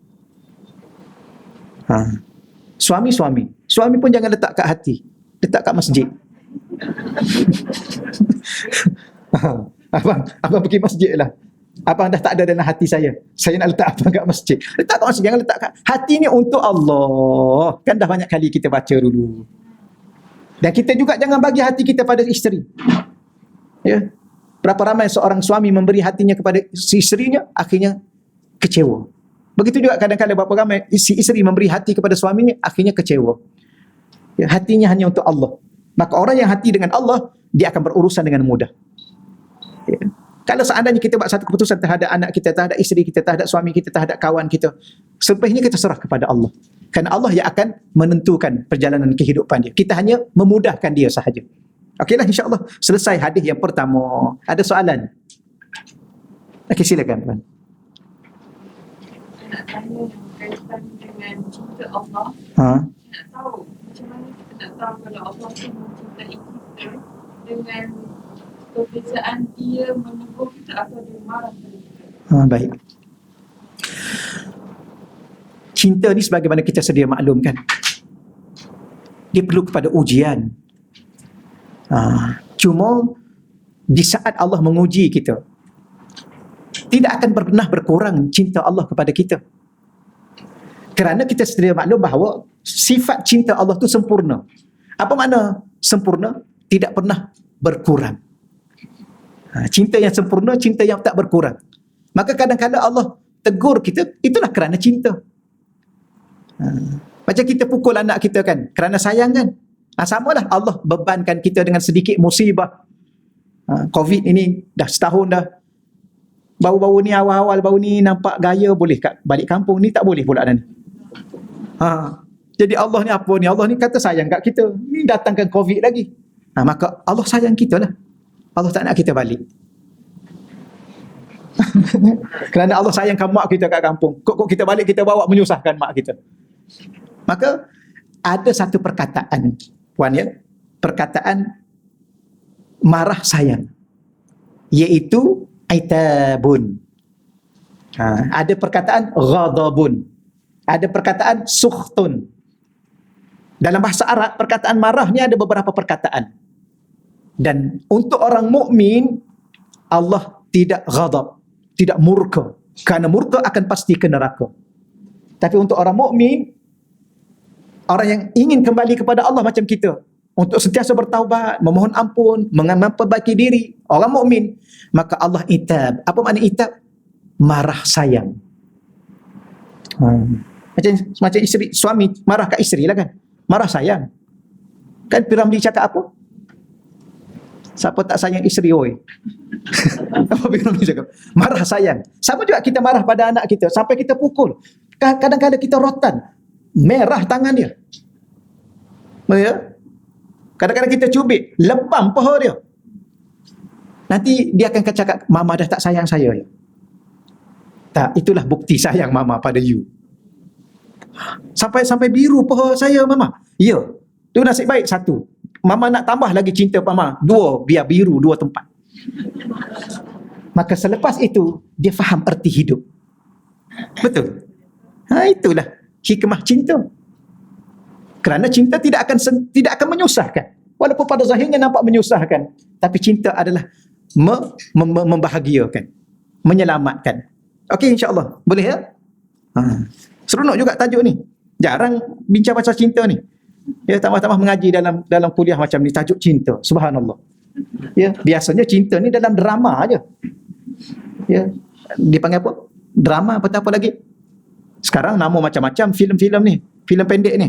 Suami pun jangan letak kat hati. Letak kat masjid. Abang pergi masjid lah. Abang dah tak ada dalam hati saya. Saya nak letak abang kat masjid. Letak kat masjid, jangan letak kat hati ni untuk Allah. Kan dah banyak kali kita baca dulu. Dan kita juga jangan bagi hati kita pada isteri. Ya. Berapa ramai seorang suami memberi hatinya kepada si isterinya, akhirnya kecewa. Begitu juga kadang-kadang berapa ramai si isteri memberi hati kepada suaminya, akhirnya kecewa. Ya, hatinya hanya untuk Allah. Maka orang yang hati dengan Allah, dia akan berurusan dengan mudah. Ya. Kalau seandainya kita buat satu keputusan terhadap anak kita, terhadap isteri kita, terhadap suami kita, terhadap kawan kita, sebaiknya kita serah kepada Allah. Kerana Allah yang akan menentukan perjalanan kehidupan dia. Kita hanya memudahkan dia sahaja. Okeylah, insya-Allah selesai hadis yang pertama. Ada soalan? Okey, silakan tuan. Nak tanya berkaitan dengan cinta Allah. Nak tahu macam mana kita nak tahu kalau Allah tu mencintai kita dengan perbezaan dia menegur kita atau dia marah pada kita. Baik. Cinta ni sebagaimana kita sedia maklumkan, dia perlu kepada ujian. Cuma di saat Allah menguji kita, tidak akan pernah berkurang cinta Allah kepada kita. Kerana kita sedia maklum bahawa sifat cinta Allah itu sempurna. Apa makna sempurna? Tidak pernah berkurang. Cinta yang sempurna, cinta yang tak berkurang. Maka kadang-kadang Allah tegur kita, itulah kerana cinta. Macam kita pukul anak kita kan, kerana sayang kan. Samalah Allah bebankan kita dengan sedikit musibah. Covid ini dah setahun dah. Baru-baru ni, awal-awal baru ni nampak gaya boleh balik kampung, ni tak boleh pula dah ni. Jadi Allah ni apa ni? Allah ni kata sayang kat kita. Ni datangkan Covid lagi. Maka Allah sayang kita lah. Allah tak nak kita balik. Kerana Allah sayangkan mak kita kat kampung. Kok kita balik, kita bawa menyusahkan mak kita. Maka ada satu perkataan, puan ya, perkataan marah sayang. iaitu itabun. Ada perkataan ghadabun, ada perkataan sukhtun. Dalam bahasa Arab, perkataan marah ni ada beberapa perkataan. Dan untuk orang mukmin, Allah tidak ghadab, tidak murka. Kerana murka akan pasti ke neraka. Tapi untuk orang mukmin, orang yang ingin kembali kepada Allah macam kita, untuk sentiasa bertaubat, memohon ampun, memperbaiki diri, orang mukmin, maka Allah itab. Apa makna itab? Marah sayang. Macam isteri, suami marah kat isteri lah kan. Marah sayang. Kan Piramli cakap apa? Siapa tak sayang isteri, oi. Apa Piramli cakap? Marah sayang. Sama juga kita marah pada anak kita, sampai kita pukul. Kadang-kadang kita rotan. Merah tangan dia. Ya? Kadang-kadang kita cubit, lebam paha dia. Nanti dia akan cakap, mama dah tak sayang saya. Tak, itulah bukti sayang mama pada you. Sampai biru paha saya, mama. Ya, tu nasib baik satu. Mama nak tambah lagi cinta mama. Dua, biar biru dua tempat. Maka selepas itu, dia faham erti hidup. Betul? Itulah hikmah cinta. Kerana cinta tidak akan menyusahkan. Walaupun pada zahirnya nampak menyusahkan, tapi cinta adalah membahagiakan, menyelamatkan. Okey, insya-Allah. Boleh ya? Seronok juga tajuk ni. Jarang bincang pasal cinta ni. Ya, tambah-tambah mengaji dalam kuliah macam ni, tajuk cinta. Subhanallah. Ya, biasanya cinta ni dalam drama aja. Ya, dipanggil apa? Drama apa lagi? Sekarang nama macam-macam filem-filem ni, filem pendek ni.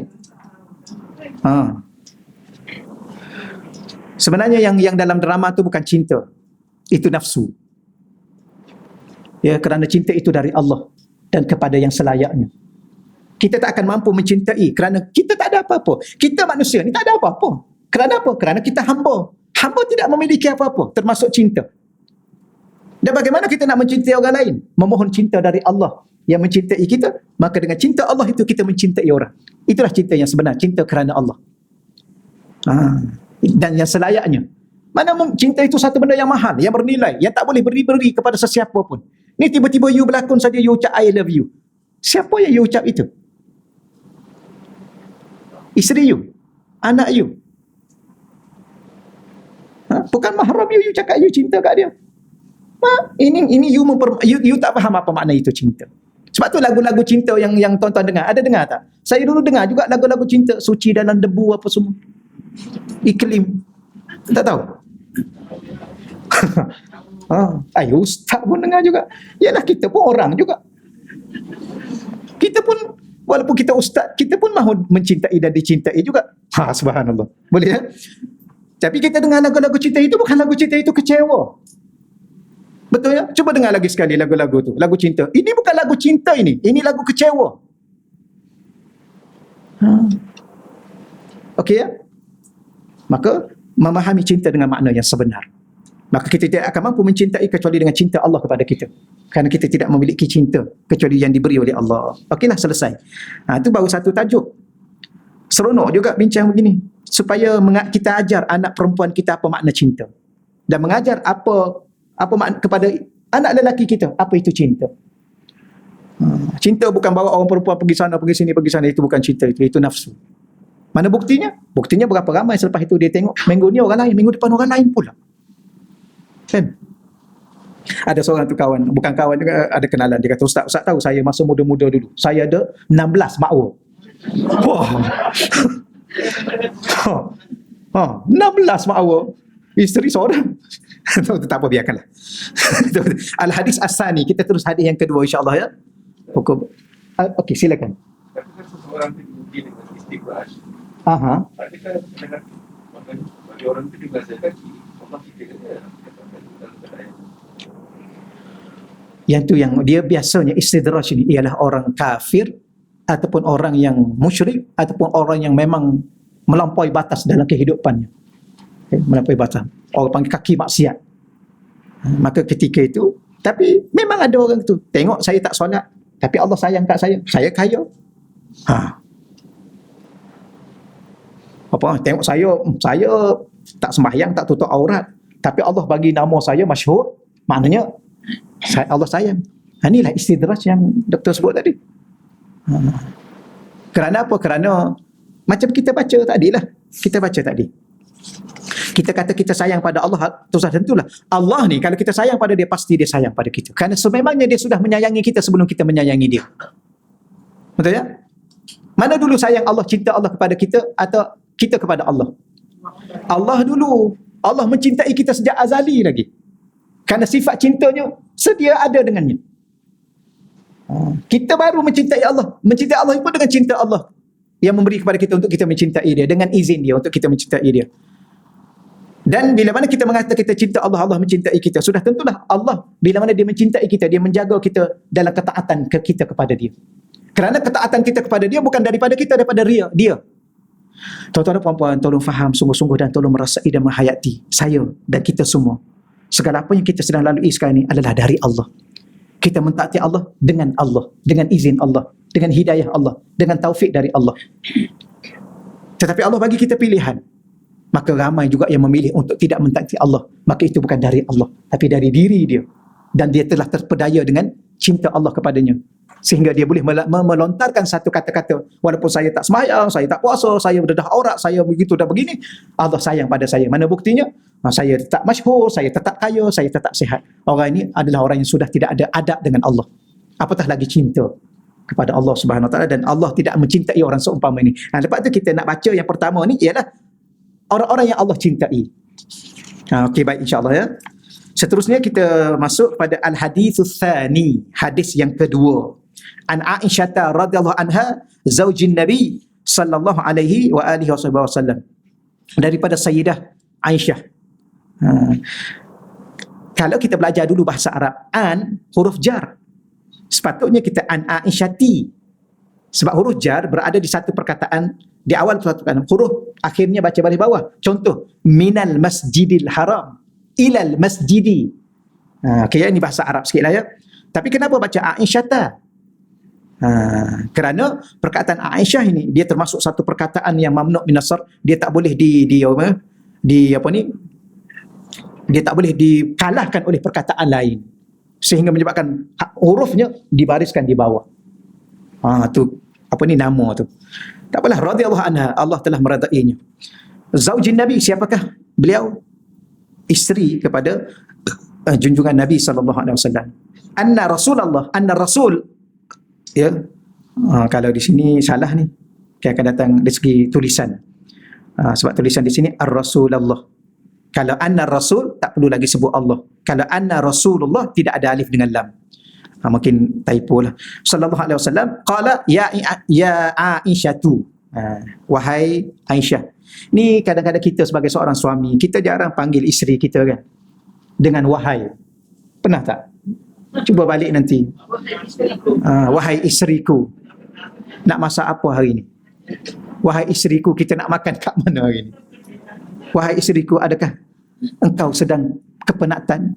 Sebenarnya yang dalam drama tu bukan cinta. Itu nafsu. Ya, kerana cinta itu dari Allah dan kepada yang selayaknya. Kita tak akan mampu mencintai kerana kita tak ada apa-apa. Kita manusia ni tak ada apa-apa. Kerana apa? Kerana kita hamba. Hamba tidak memiliki apa-apa, termasuk cinta. Dan bagaimana kita nak mencintai orang lain? Memohon cinta dari Allah yang mencintai kita. Maka dengan cinta Allah itu kita mencintai orang. Itulah cinta yang sebenar, cinta kerana Allah. Dan yang selayaknya. Mana cinta itu satu benda yang mahal, yang bernilai, yang tak boleh beri kepada sesiapa pun. Ni tiba-tiba you berlakon saja, you ucap I love you. Siapa yang you ucap itu? Isteri you, anak you. Bukan mahram you cakap you cinta kat dia. Ini you tak faham apa makna itu cinta. Sebab tu lagu-lagu cinta yang tuan-tuan dengar, ada dengar tak? Saya dulu dengar juga lagu-lagu cinta, suci dalam debu apa semua. Iklim. Tak tahu. Ayo ustaz pun dengar juga. Yalah, kita pun orang juga. Kita pun, walaupun kita ustaz, kita pun mahu mencintai dan dicintai juga. Subhanallah. Boleh ya? Tapi kita dengar lagu-lagu cinta itu, bukan lagu cinta itu kecewa. Betul ya? Cuba dengar lagi sekali lagu-lagu tu. Lagu cinta. Ini bukan lagu cinta ini. Ini lagu kecewa. Okey ya? Maka memahami cinta dengan makna yang sebenar. Maka kita tidak akan mampu mencintai kecuali dengan cinta Allah kepada kita. Kerana kita tidak memiliki cinta kecuali yang diberi oleh Allah. Okeylah, selesai. Itu baru satu tajuk. Seronok juga bincang begini. Supaya kita ajar anak perempuan kita apa makna cinta. Dan mengajar apa makna kepada anak lelaki kita, apa itu cinta. Cinta bukan bawa orang perempuan pergi sana, pergi sini, pergi sana. Itu bukan cinta, itu nafsu. Mana buktinya? Buktinya berapa ramai selepas itu dia tengok, minggu ni orang lain, minggu depan orang lain pula. Kan? Ada seorang tu kawan, bukan kawan juga, ada kenalan. Dia kata, Ustaz tahu saya masa muda-muda dulu, saya ada 16 makwa. Wah. 16 makwa. Isteri seorang. Tak apa, biarkanlah. Al-hadis as-sani, kita terus hadis yang kedua insya-Allah ya. Okey, silakan. Tapi kan seseorang itu mungkin dengan istighfar. Adakah dengan bagi orang itu dibahaskan Allah kita yang tu yang dia biasanya istidraj ini ialah orang kafir ataupun orang yang musyrik ataupun orang yang memang melampaui batas dalam kehidupannya. Melampaui batas. Orang panggil kaki maksiat. Maka ketika itu, tapi memang ada orang tu tengok saya tak solat, tapi Allah sayang kat saya kaya. Tengok saya tak sembahyang, tak tutup aurat, Tapi Allah bagi nama saya masyhur, maknanya Allah sayang. Inilah istidraj yang doktor sebut tadi. Kerana apa? Kerana macam kita baca tadi lah. Kita baca tadi. Kita kata kita sayang pada Allah, tentulah Allah ni kalau kita sayang pada dia, pasti dia sayang pada kita. Kerana sememangnya dia sudah menyayangi kita sebelum kita menyayangi dia. Betul ya? Mana dulu sayang Allah, cinta Allah kepada kita atau kita kepada Allah? Allah dulu. Allah mencintai kita sejak azali lagi. Kerana sifat cintanya sedia ada dengannya. Kita baru mencintai Allah. Mencintai Allah itu dengan cinta Allah yang memberi kepada kita untuk kita mencintai dia, dengan izin dia untuk kita mencintai dia. Dan bila mana kita mengatakan kita cinta Allah, Allah mencintai kita, sudah tentulah Allah bila mana dia mencintai kita, dia menjaga kita dalam ketaatan kita kepada dia. Kerana ketaatan kita kepada dia bukan daripada kita, daripada dia. Tuan-tuan dan puan-puan, tolong faham sungguh-sungguh dan tolong merasai dan menghayati saya dan kita semua. Segala apa yang kita sedang lalui sekarang ini adalah dari Allah. Kita mentaati Allah, dengan izin Allah, dengan hidayah Allah, dengan taufik dari Allah. Tetapi Allah bagi kita pilihan. Maka ramai juga yang memilih untuk tidak mentaati Allah. Maka itu bukan dari Allah, tapi dari diri dia. Dan dia telah terpedaya dengan cinta Allah kepadanya. Sehingga dia boleh melontarkan satu kata-kata, walaupun saya tak sembahyang, saya tak puasa, saya berdedah aurat, saya begitu dan begini, Allah sayang pada saya. Mana buktinya? Saya tetap masyhur, saya tetap kaya, saya tetap sihat. Orang ini adalah orang yang sudah tidak ada adab dengan Allah. Apatah lagi cinta kepada Allah Subhanahu Wa Taala, dan Allah tidak mencintai orang seumpama ini. Lepas tu kita nak baca yang pertama ni ialah orang-orang yang Allah cintai. Okey, baik, insya-Allah ya. Seterusnya kita masuk pada al-haditsus tsani, hadis yang kedua. An Aisyah radhiyallahu anha, zaujin Nabi sallallahu alaihi wa alihi wasallam. Daripada Sayyidah Aisyah. Kalau kita belajar dulu bahasa Arab, an huruf jar. Sepatutnya kita an Aisyati. Sebab huruf jar berada di satu perkataan, di awal satu perkataan. Huruf akhirnya baca baris bawah. Contoh, minal masjidil haram ilal masjidi. Okay, ini bahasa Arab sikit lah ya. Tapi kenapa baca Aisyata? Kerana perkataan Aisyah ini, dia termasuk satu perkataan yang mamnu' min as-sarf. Dia tak boleh dia tak boleh dikalahkan oleh perkataan lain. Sehingga menyebabkan hurufnya dibariskan di bawah. Tu nama tu. Tak apalah, radhiyallahu anha, Allah telah meradainya. Zaujin Nabi, siapakah beliau? Isteri kepada junjungan Nabi sallallahu alaihi wasallam. Anna Rasul, ya. Kalau di sini salah ni, akan datang dari segi tulisan. Sebab tulisan di sini ar-Rasulullah. Kalau anna Rasul, tak perlu lagi sebut Allah. Kalau anna Rasulullah, tidak ada alif dengan lam. Mungkin typo lah. Sallallahu alaihi wasallam qala ya Aisyatu. Wahai Aisyah. Ni kadang-kadang kita sebagai seorang suami, kita jarang panggil isteri kita kan dengan wahai. Pernah tak? Cuba balik nanti. Wahai isteriku, nak masak apa hari ni? Wahai isteriku, kita nak makan kat mana hari ni? Wahai isteriku, adakah engkau sedang kepenatan?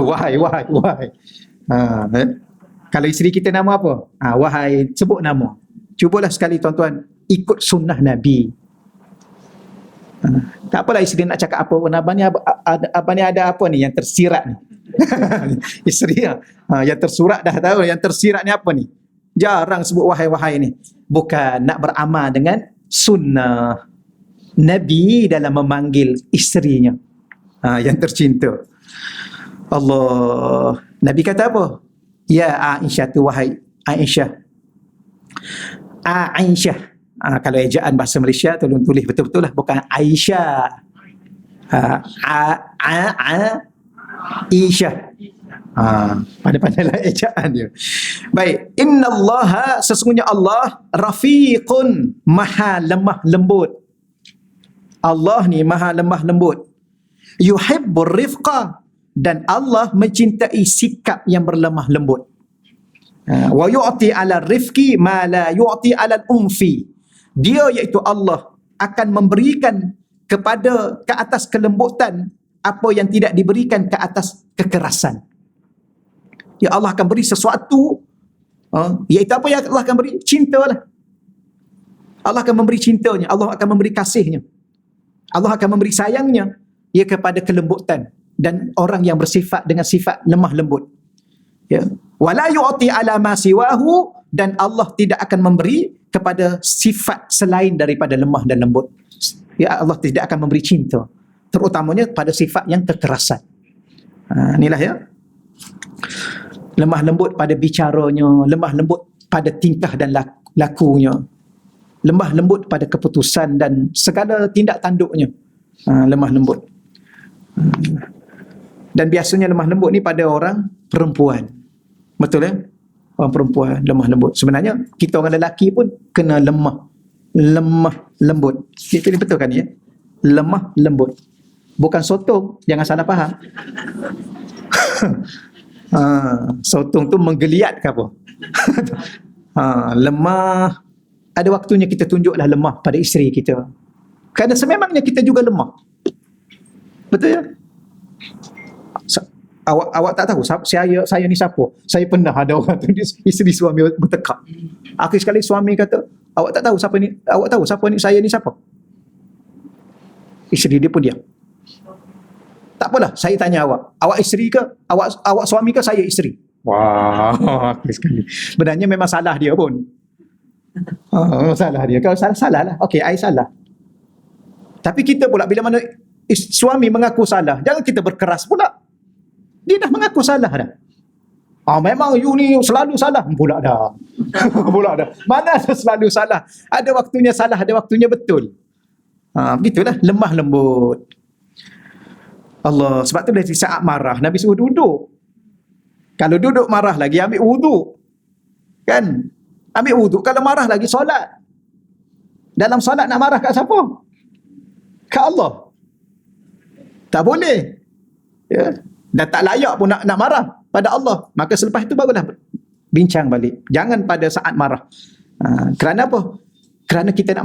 Wahai. Kalau isteri kita nama apa? Wahai, sebut nama. Cubalah sekali tuan-tuan, ikut sunnah Nabi. Tak apalah isteri nak cakap apa pun. Abang ni ada apa ni yang tersirat ni? Isteri yang tersurat dah tahu. Yang tersirat ni apa ni? Jarang sebut wahai-wahai ni. Bukan nak beramal dengan sunnah Nabi dalam memanggil isterinya yang tercinta. Allah. Nabi kata apa? Ya Aisyah tu, wahai Aisyah. Aisyah. Kalau ejaan bahasa Malaysia, tolong tulis betul-betul lah. Bukan Aisyah. Aisyah. Pandai-pandailah ejaan dia. Baik. Innallaha, sesungguhnya Allah, rafiqun, maha lemah lembut. Allah ni maha lemah lembut. Yuhibbur rifqa, dan Allah mencintai sikap yang berlemah lembut. Wa yu'ti 'ala rifqi ma la yu'ti 'ala al-unfi. Dia iaitu Allah akan memberikan ke atas kelembutan apa yang tidak diberikan ke atas kekerasan. Ya, Allah akan beri sesuatu, iaitu apa yang Allah akan beri? Cintalah. Allah akan memberi cintanya, Allah akan memberi kasihnya, Allah akan memberi sayangnya ia kepada kelembutan dan orang yang bersifat dengan sifat lemah lembut. Ya. Wala yu'ti ala ma siwahu, dan Allah tidak akan memberi kepada sifat selain daripada lemah dan lembut. Ya, Allah tidak akan memberi cinta, terutamanya pada sifat yang kekerasan. Inilah ya. Lemah lembut pada bicaranya, lemah lembut pada tingkah dan lakunya, lemah lembut pada keputusan dan segala tindak tanduknya. Lemah lembut. Dan biasanya lemah lembut ni pada orang perempuan. Betul ya? Orang perempuan lemah lembut. Sebenarnya kita orang lelaki pun kena lemah lembut. Itu betul kan ya? Lemah lembut. Bukan sotong, jangan salah faham. Sotong tu menggeliat ke apa? Lemah. Ada waktunya kita tunjuklah lemah pada isteri kita. Kerana sememangnya kita juga lemah. Betul ya? Awak tak tahu saya ni siapa? Saya pernah ada orang tu, isteri suami bertekak. Akhir sekali suami kata, awak tak tahu siapa ni? Awak tahu siapa ni? Saya ni siapa? Isteri dia pun diam. Tak apalah, saya tanya awak. Awak isteri ke? Awak suami ke? Saya isteri. Wah, akhir sekali. Sebenarnya memang salah dia pun. Salah dia. Kalau salah lah. Okey, I salah. Tapi kita pula bila mana suami mengaku salah, jangan kita berkeras pula. Dia dah mengaku salah dah. Memang you ni selalu salah. Pula dah. Pula dah. Mana ada selalu salah? Ada waktunya salah, ada waktunya betul. Begitulah, lemah lembut. Allah, sebab tu dari saat marah, Nabi suruh duduk. Kalau duduk marah lagi, ambil wuduk. Kan? Ambil wuduk. Kalau marah lagi, solat. Dalam solat nak marah kat siapa? Kat Allah. Tak boleh. Ya. Dan tak layak pun nak marah pada Allah. Maka selepas itu barulah bincang balik. Jangan pada saat marah. Kerana apa? Kerana kita nak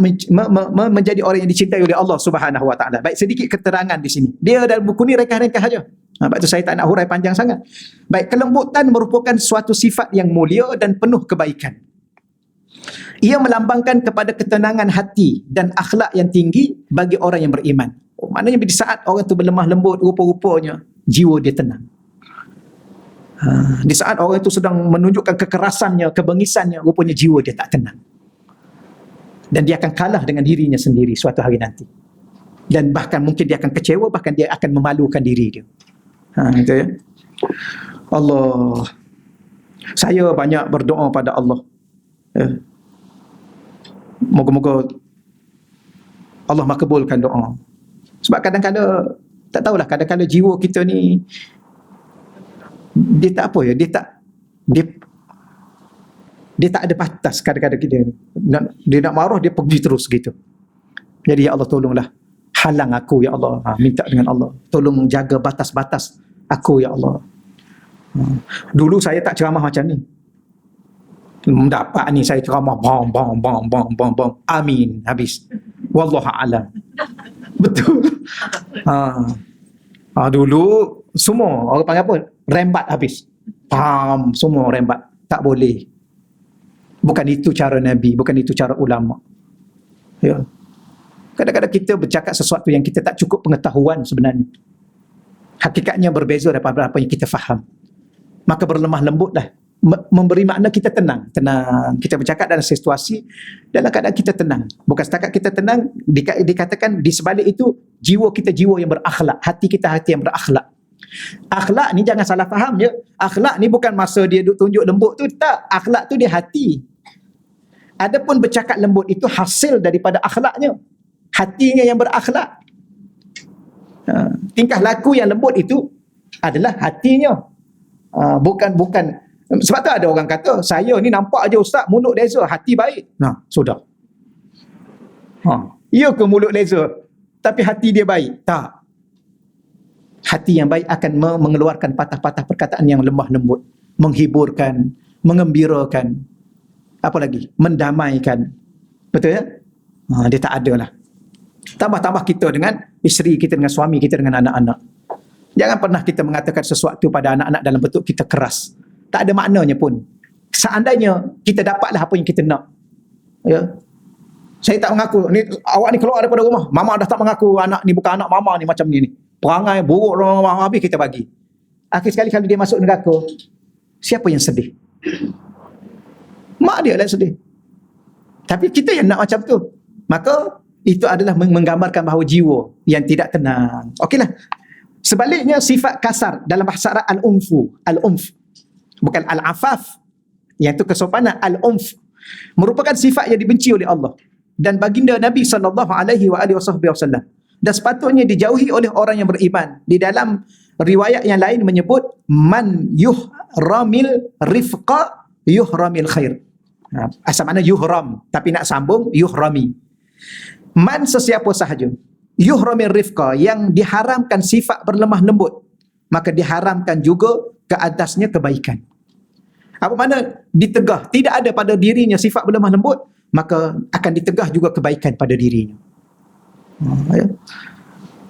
menjadi orang yang dicintai oleh Allah Subhanahu Wa Taala. Baik, sedikit keterangan di sini. Dia dalam buku ni ringkas-ringkas saja. Sebab itu saya tak nak hurai panjang sangat. Baik, kelembutan merupakan suatu sifat yang mulia dan penuh kebaikan. Ia melambangkan kepada ketenangan hati dan akhlak yang tinggi bagi orang yang beriman. Maknanya di saat orang tu berlemah lembut, rupa-rupanya jiwa dia tenang. Di saat orang itu sedang menunjukkan kekerasannya, kebengisannya, rupanya jiwa dia tak tenang. Dan dia akan kalah dengan dirinya sendiri suatu hari nanti. Dan bahkan mungkin dia akan kecewa, bahkan dia akan memalukan diri dia. Itu ya. Allah. Saya banyak berdoa pada Allah. Moga-moga Allah makbulkan doa. Sebab kadang-kadang tak tahulah, kadang-kadang jiwa kita ni dia tak apa ya, dia tak ada batas. Kadang-kadang dia nak marah, dia pergi terus gitu. Jadi ya Allah, tolonglah halang aku ya Allah. Minta dengan Allah, tolong jaga batas-batas aku ya Allah. Dulu saya tak ceramah macam ni. Mendapat ni saya ceramah bam. Amin, habis. Wallahu a'lam. Betul. Dulu semua orang panggil apa? Rembat habis. Semua rembat. Tak boleh. Bukan itu cara Nabi, bukan itu cara ulama. Ya. Kadang-kadang kita bercakap sesuatu yang kita tak cukup pengetahuan sebenarnya. Hakikatnya berbeza daripada apa yang kita faham. Maka berlemah lembutlah. Memberi makna kita tenang. Kita bercakap dalam situasi, dalam keadaan kita tenang. Bukan setakat kita tenang, dikatakan di sebalik itu, jiwa kita jiwa yang berakhlak. Hati kita hati yang berakhlak. Akhlak ni jangan salah faham je. Akhlak ni bukan masa dia tunjuk lembut tu. Tak. Akhlak tu dia hati. Adapun bercakap lembut itu hasil daripada akhlaknya. Hatinya yang berakhlak. Tingkah laku yang lembut itu adalah hatinya. Bukan. Sebab tu ada orang kata, saya ni nampak aja ustaz, mulut leza, hati baik. Sudah. Ya ke mulut leza, tapi hati dia baik? Tak. Hati yang baik akan mengeluarkan patah-patah perkataan yang lemah lembut, menghiburkan, mengembirakan, apa lagi? Mendamaikan. Betul ya? Dia tak ada lah. Tambah-tambah kita dengan isteri kita, dengan suami kita, dengan anak-anak. Jangan pernah kita mengatakan sesuatu pada anak-anak dalam bentuk kita keras. Tak ada maknanya pun. Seandainya kita dapatlah apa yang kita nak. Ya. Saya tak mengaku, ni awak ni keluar daripada rumah, mama dah tak mengaku anak ni bukan anak mama ni, macam ni. perangai buruk habis kita bagi. Akhir sekali kalau dia masuk neraka, siapa yang sedih? Mak dia lah sedih. Tapi kita yang nak macam tu. Maka itu adalah menggambarkan bahawa jiwa yang tidak tenang. Okeylah. Sebaliknya sifat kasar dalam bahasa Arab al-unf. Bukan al-afaf. Yang itu kesopanan, al-unf. Merupakan sifat yang dibenci oleh Allah dan baginda Nabi sallallahu alaihi wasallam. Dan sepatutnya dijauhi oleh orang yang beriman. Di dalam riwayat yang lain menyebut man yuhramil rifqa yuhramil khair. Asal mana yuhram, tapi nak sambung yuhrami. Man sesiapa sahaja yuhramil rifqa, yang diharamkan sifat berlemah lembut, maka diharamkan juga ke atasnya kebaikan. Apa makna ditegah? Tidak ada pada dirinya sifat berlemah lembut, maka akan ditegah juga kebaikan pada dirinya. Ya.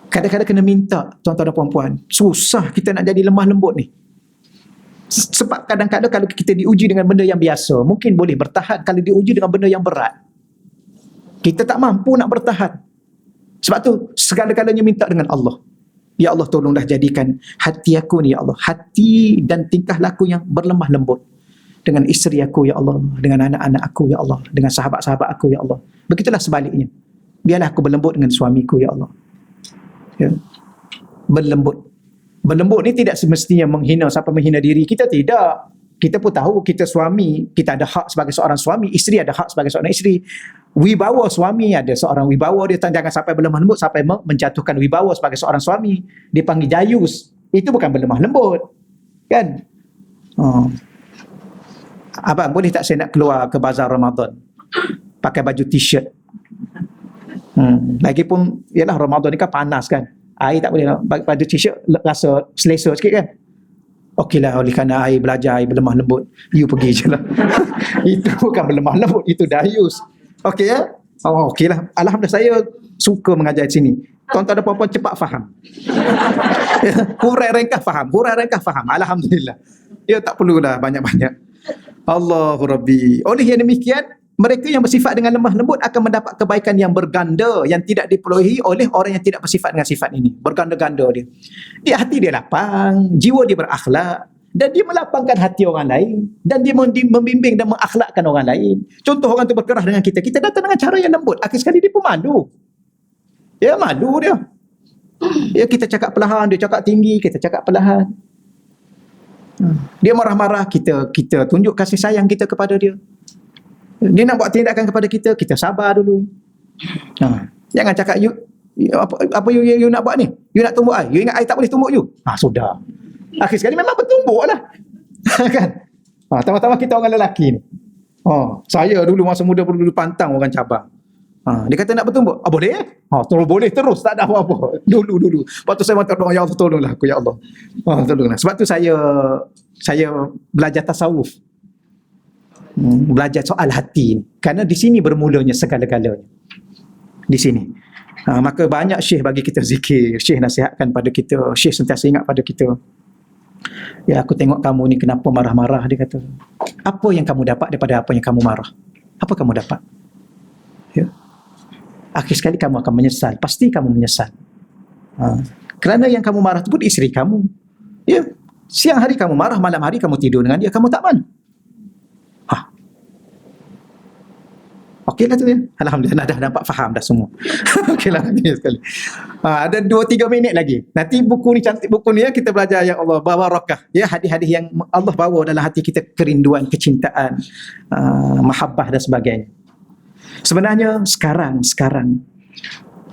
Kadang-kadang kena minta, tuan-tuan dan puan-puan. Susah kita nak jadi lemah lembut ni. Sebab kadang-kadang kalau kita diuji dengan benda yang biasa, mungkin boleh bertahan. Kalau diuji dengan benda yang berat, kita tak mampu nak bertahan. Sebab tu segala-galanya minta dengan Allah. Ya Allah, tolonglah jadikan hati aku ni, ya Allah, hati dan tingkah laku yang berlemah lembut dengan isteri aku, ya Allah, dengan anak-anak aku, ya Allah, dengan sahabat-sahabat aku, ya Allah. Begitulah sebaliknya. Biarlah aku berlembut dengan suamiku, ya Allah. Ya. Berlembut. Berlembut ni tidak semestinya menghina siapa, menghina diri kita, tidak. Kita pun tahu kita suami, kita ada hak sebagai seorang suami, isteri ada hak sebagai seorang isteri. Wibawa suami, ada seorang wibawa dia, jangan sampai berlemah lembut sampai menjatuhkan wibawa sebagai seorang suami, dipanggil jayus. Itu bukan berlemah lembut, kan? Abang, boleh tak saya nak keluar ke bazar Ramadan pakai baju t-shirt? Lagipun yalah, Ramadan ni kan panas kan, air tak boleh lah. Baju t-shirt rasa selesa sikit kan. Okeylah, oleh kerana air belajar, air berlemah lembut, you pergi je lah. Itu bukan berlemah lembut, itu dayus. Okey ya? Okeylah. Alhamdulillah, saya suka mengajar di sini. Tuan-tuan dan puan-puan cepat faham. Hurai ringkas faham. Hurai ringkas faham. Alhamdulillah. Ya, tak perlulah banyak-banyak. Allahu Rabbi. Oleh yang demikian, mereka yang bersifat dengan lemah lembut akan mendapat kebaikan yang berganda, yang tidak diperolehi oleh orang yang tidak bersifat dengan sifat ini. Berganda-ganda dia. Hati dia lapang, jiwa dia berakhlak, dan dia melapangkan hati orang lain, dan dia membimbing dan mengakhlakkan orang lain. Contoh, orang tu berkerah dengan kita, kita datang dengan cara yang lembut, akhir sekali dia pun malu. Ya, malu dia. Ya, kita cakap perlahan, dia cakap tinggi, kita cakap perlahan. Dia marah-marah, kita tunjuk kasih sayang kita kepada dia. Dia nak buat tindakan kepada kita, kita sabar dulu. Jangan cakap apa you nak buat ni? You nak tumbuk air? You ingat air tak boleh tumbuk you? Sudah. Akhir sekali memang bertumbuk lah. Kan? Tambah-tambah kita orang lelaki ni. Saya dulu masa muda dulu pantang orang cabang. Dia kata nak bertumbuk. Boleh? Terus boleh terus, tak ada apa-apa. Dulu. Lepas tu saya minta doa, ya Allah tolonglah aku, ya Allah. Tolonglah. Sebab tu saya belajar tasawuf. Belajar soal hati. Kerana di sini bermulanya segala-galanya. Di sini. Maka banyak syekh bagi kita zikir. Syekh nasihatkan pada kita. Syekh sentiasa ingat pada kita. Ya, aku tengok kamu ni kenapa marah-marah, dia kata. Apa yang kamu dapat daripada apa yang kamu marah? Apa kamu dapat? Ya. Akhir sekali kamu akan menyesal. Pasti kamu menyesal. Kerana yang kamu marah itu pun isteri kamu. Ya. Siang hari kamu marah, malam hari kamu tidur dengan dia, kamu tak malu. Okeylah tu ya. Alhamdulillah, dah nampak faham dah semua. Okeylah sekali. Ada 2-3 minit lagi. Nanti buku ni cantik, buku ni ya, kita belajar ya Allah, barakah. Ya, hadis-hadis yang Allah bawa dalam hati kita, kerinduan, kecintaan, mahabbah dan sebagainya. Sebenarnya sekarang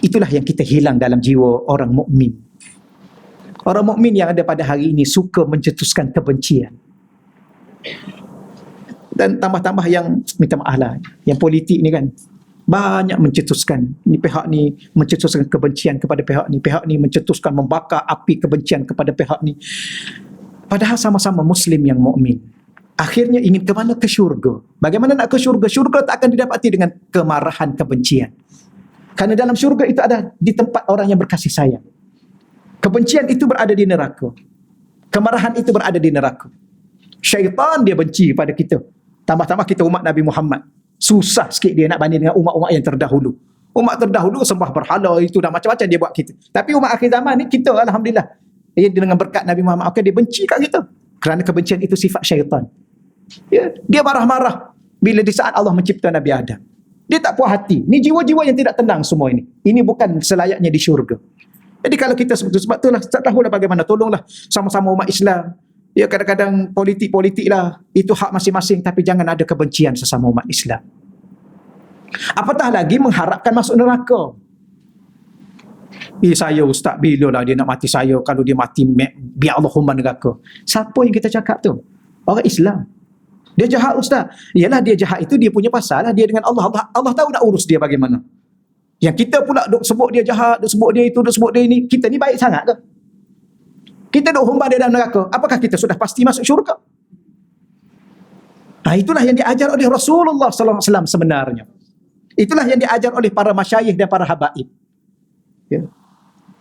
itulah yang kita hilang dalam jiwa orang mukmin. Orang mukmin yang ada pada hari ini suka mencetuskan kebencian. Dan tambah-tambah yang, minta maaf lah, yang politik ni kan, banyak mencetuskan. Ini pihak ni mencetuskan kebencian kepada pihak ni mencetuskan, membakar api kebencian kepada pihak ni. Padahal sama-sama Muslim yang mukmin. Akhirnya ingin ke mana? Ke syurga. Bagaimana nak ke syurga? Syurga tak akan didapati dengan kemarahan, kebencian. Kerana dalam syurga itu ada di tempat orang yang berkasih sayang. Kebencian itu berada di neraka. Kemarahan itu berada di neraka. Syaitan dia benci pada kita. Tambah-tambah kita umat Nabi Muhammad. Susah sikit dia nak banding dengan umat-umat yang terdahulu. Umat terdahulu sembah berhala, itu dah macam-macam dia buat kita. Tapi umat akhir zaman ni, kita alhamdulillah, dengan berkat Nabi Muhammad, dia benci kat kita. Kerana kebencian itu sifat syaitan. Dia marah-marah bila di saat Allah mencipta Nabi Adam. Dia tak puas hati. Ni jiwa-jiwa yang tidak tenang semua ini. Ini bukan selayaknya di syurga. Jadi kalau kita sebab itulah, tak tahulah bagaimana, tolonglah sama-sama umat Islam. Kadang-kadang politik-politik lah, itu hak masing-masing, tapi jangan ada kebencian sesama umat Islam. Apatah lagi mengharapkan masuk neraka. Saya ustaz, bila lah dia nak mati saya, kalau dia mati, biar Allahumma neraka. Siapa yang kita cakap tu? Orang Islam. Dia jahat ustaz. Yalah, dia jahat itu dia punya pasal lah, dia dengan Allah. Allah tahu nak urus dia bagaimana. Yang kita pula duk sebut dia jahat, duk sebut dia itu, duk sebut dia ini, kita ni baik sangat ke? Kita duk humbar dia dalam neraka, apakah kita sudah pasti masuk syurga? Itulah yang diajar oleh Rasulullah SAW sebenarnya. Itulah yang diajar oleh para masyayikh dan para habaib.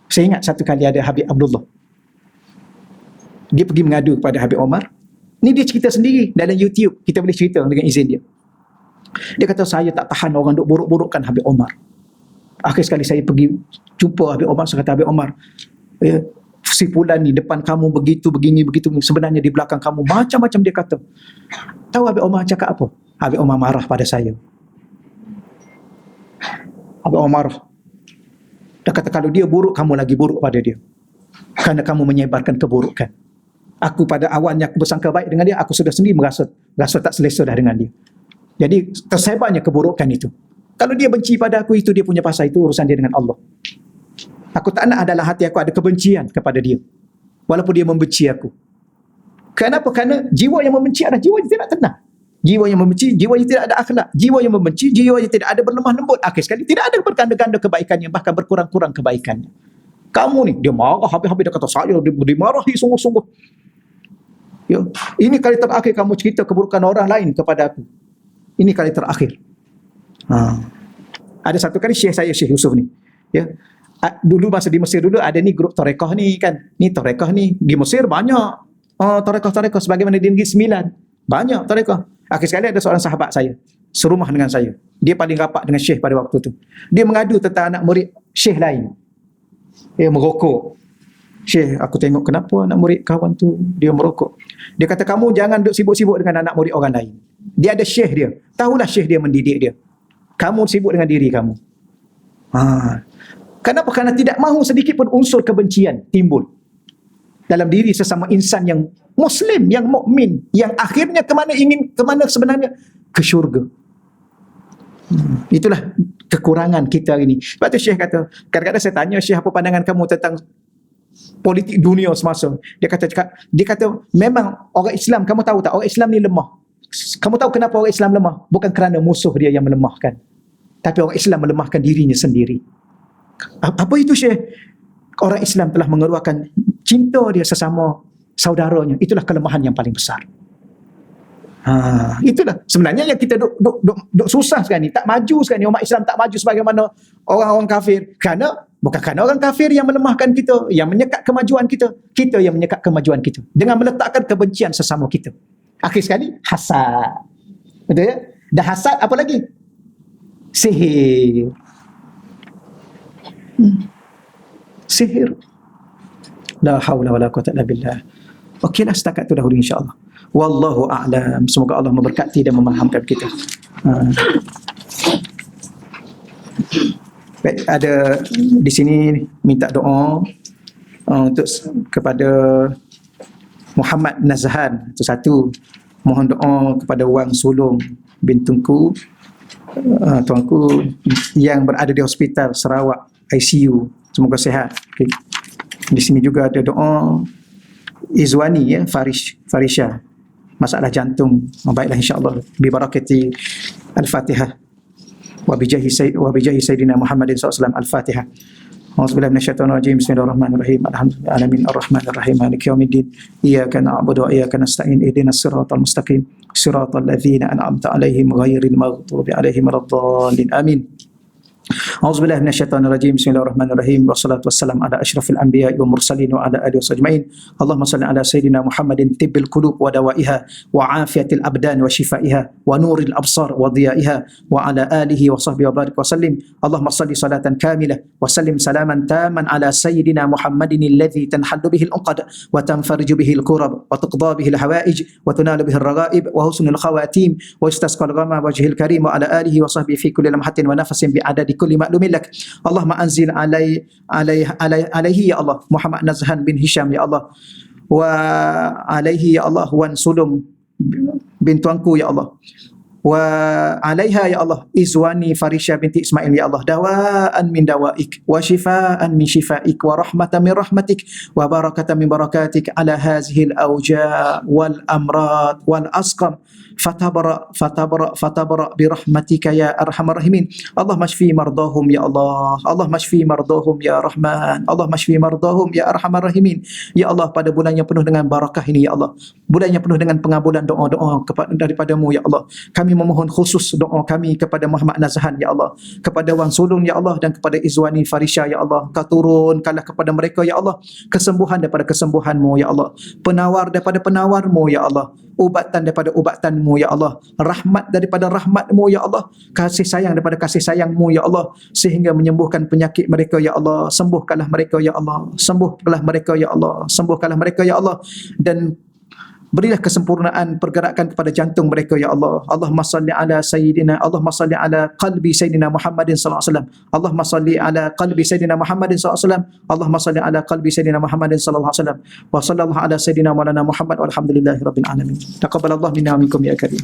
Saya ingat satu kali ada Habib Abdullah. Dia pergi mengadu kepada Habib Omar. Ni dia cerita sendiri dalam YouTube. Kita boleh cerita dengan izin dia. Dia kata, saya tak tahan orang duk buruk-burukkan Habib Omar. Akhir sekali saya pergi jumpa Habib Omar. Saya kata, Habib Omar, si fulan ni depan kamu begitu, begini, begitu. Sebenarnya di belakang kamu macam-macam, dia kata. Tahu Habib Omar cakap apa? Habib Omar marah pada saya. Habib Omar marah. Dia kata, kalau dia buruk, kamu lagi buruk pada dia. Kerana kamu menyebarkan keburukan. Aku pada awalnya aku bersangka baik dengan dia, aku sudah sendiri merasa tak selesa dah dengan dia. Jadi tersebarnya keburukan itu. Kalau dia benci pada aku, itu dia punya pasal, itu urusan dia dengan Allah. Aku tak nak dalam hati aku ada kebencian kepada dia, walaupun dia membenci aku. Kenapa? Kerana jiwa yang membenci adalah jiwa yang tidak tenang. Jiwa yang membenci, jiwa yang tidak ada akhlak. Jiwa yang membenci, jiwa yang tidak ada berlemah lembut. Akhir sekali tidak ada berganda-ganda kebaikannya, bahkan berkurang-kurang kebaikannya. Kamu ni, dia marah, habis-habis dia kata saya dimarahi sungguh-sungguh. Ini kali terakhir kamu cerita keburukan orang lain kepada aku. Ini kali terakhir. Ada satu kali Syekh Yusuf ni, dulu masa di Mesir dulu ada ni grup tarekah ni kan. Ni tarekah ni di Mesir banyak. Tarekah sebagaimana di Negeri Sembilan. Banyak tarekah. Akhir sekali ada seorang sahabat saya, serumah dengan saya. Dia paling rapat dengan Syekh pada waktu tu. Dia mengadu tentang anak murid Syekh lain. Dia merokok. Syekh, aku tengok kenapa anak murid kawan tu dia merokok. Dia kata, kamu jangan duk sibuk-sibuk dengan anak murid orang lain. Dia ada Syekh dia. Tahulah Syekh dia mendidik dia. Kamu sibuk dengan diri kamu. Kenapa? Kerana tidak mahu sedikit pun unsur kebencian timbul dalam diri sesama insan yang Muslim, yang mukmin, yang akhirnya kemana sebenarnya? Ke syurga. Itulah kekurangan kita hari ini. Sebab tu Syekh kata, kadang-kadang saya tanya Syekh, apa pandangan kamu tentang politik dunia semasa? Dia kata memang orang Islam, kamu tahu tak, orang Islam ni lemah. Kamu tahu kenapa orang Islam lemah? Bukan kerana musuh dia yang melemahkan, tapi orang Islam melemahkan dirinya sendiri. Apa itu Syekh? Orang Islam telah mengeluarkan cinta dia sesama saudaranya. Itulah kelemahan yang paling besar. Itulah sebenarnya yang kita duk susah sekarang ni, tak maju sekarang ni. Umat Islam tak maju sebagaimana orang-orang kafir. Bukan kerana orang kafir yang melemahkan kita, yang menyekat kemajuan kita. Kita yang menyekat kemajuan kita dengan meletakkan kebencian sesama kita. Akhir sekali hasad. Betul ya? Dah hasad, apa lagi? Sihir. Sihir. La haula wala quwwata illa billah. Okeylah, setakat tu dahulu insya-Allah. Wallahu a'lam. Semoga Allah memberkati dan memahamkan kita. Baik, ada di sini minta doa untuk kepada Muhammad Nazhan. Itu satu. Mohon doa kepada Wang Sulong bin Tunku, tuanku yang berada di Hospital Sarawak ICU. Semoga sihat. Okay. Di sini juga ada doa Izwani Farisha, masalah jantung. Baiklah insya-Allah, bi barakati Al-Fatihah wa bi jahi sayyidina Muhammadin sallallahu alaihi wasallam. Al-Fatihah. A'udzubillahi minasyaitonir rajim. Bismillahirrahmanirrahim. Alhamdulillahi alamin arrahmanir rahim maliki yaumiddin. Iyyaka na'budu wa iyyaka nasta'in. Ihdinas siratal mustaqim. Siratal ladzina an'amta 'alaihim ghairil maghdubi 'alaihim waladdallin. Amin. A'udzubillahi minasyaitonirrajim. Bismillahirrahmanirrahim. Wassalatu wassalamu ala asyrafil anbiya'i wal mursalin wa ala alihi wasajmain. Allahumma shalli ala sayyidina Muhammadin tibbil qulub wa dawaiha wa afiyatil abdan wa shifaiha wa nuril absar wa dhiyaiha wa ala alihi wa sahbihi wa barik wa sallim. Allahumma shalli salatan kamilah wa sallim salaman taman ala sayyidina Muhammadin alladhi tanhallu bihi al-uqad wa tanfariju bihi al-kurab wa tuqda bihi al-hawaij wa tunalu bihi al-raghaib wa husnul khawatim wa istasqal ghama wajhil karim wa ala alihi wa sahbihi fi kulli lamhatin wa nafasin bi adadi kulli ma'lumin lak. Allahumma anzil alaihi ya Allah Muhammad Nazhan bin Hisham ya Allah, wa alaihi ya Allah Wan Sulum bin tuanku ya Allah, wa alaiha ya Allah Izwani Farisha binti Ismail ya Allah, dawaan min dawaik wa shifaan min shifaik wa rahmatan min rahmatik wa barakatan min barakatik ala hazihi al-awja wal amrad wal asqam fatabra bi rahmatika ya arhamar rahimin. Allah mashfi mardahum ya Allah, Allah mashfi mardahum ya Rahman, Allah mashfi mardahum ya arhamar rahimin. Ya Allah, pada bulan yang penuh dengan barakah ini ya Allah, bulan yang penuh dengan pengabulan doa-doa daripadamu ya Allah, kami memohon khusus doa kami kepada Muhammad Nazhan ya Allah, kepada Wan Sulung ya Allah, dan kepada Izwani Farisha ya Allah. Kau turunkanlah kepada mereka ya Allah kesembuhan daripada kesembuhanmu ya Allah, penawar daripada penawarmu ya Allah, ubatan daripada ubatanmu ya Allah, rahmat daripada rahmatmu ya Allah, kasih sayang daripada kasih sayangmu ya Allah, sehingga menyembuhkan penyakit mereka ya Allah. Sembuhkanlah mereka ya Allah, sembuhkanlah mereka ya Allah, sembuhkanlah mereka ya Allah, dan berilah kesempurnaan pergerakan kepada jantung mereka ya Allah. Allahumma salli ala sayyidina, Allahumma salli ala qalbi sayyidina Muhammadin sallallahu alaihi wasallam, Allahumma salli ala qalbi sayyidina Muhammadin sallallahu alaihi wasallam, Allahumma salli ala qalbi sayyidina Muhammadin sallallahu alaihi wasallam, wa sallallahu ala sayyidina maulana Muhammad walhamdulillahi rabbil alamin. Taqabbalallahu minna wa minkum ya karim.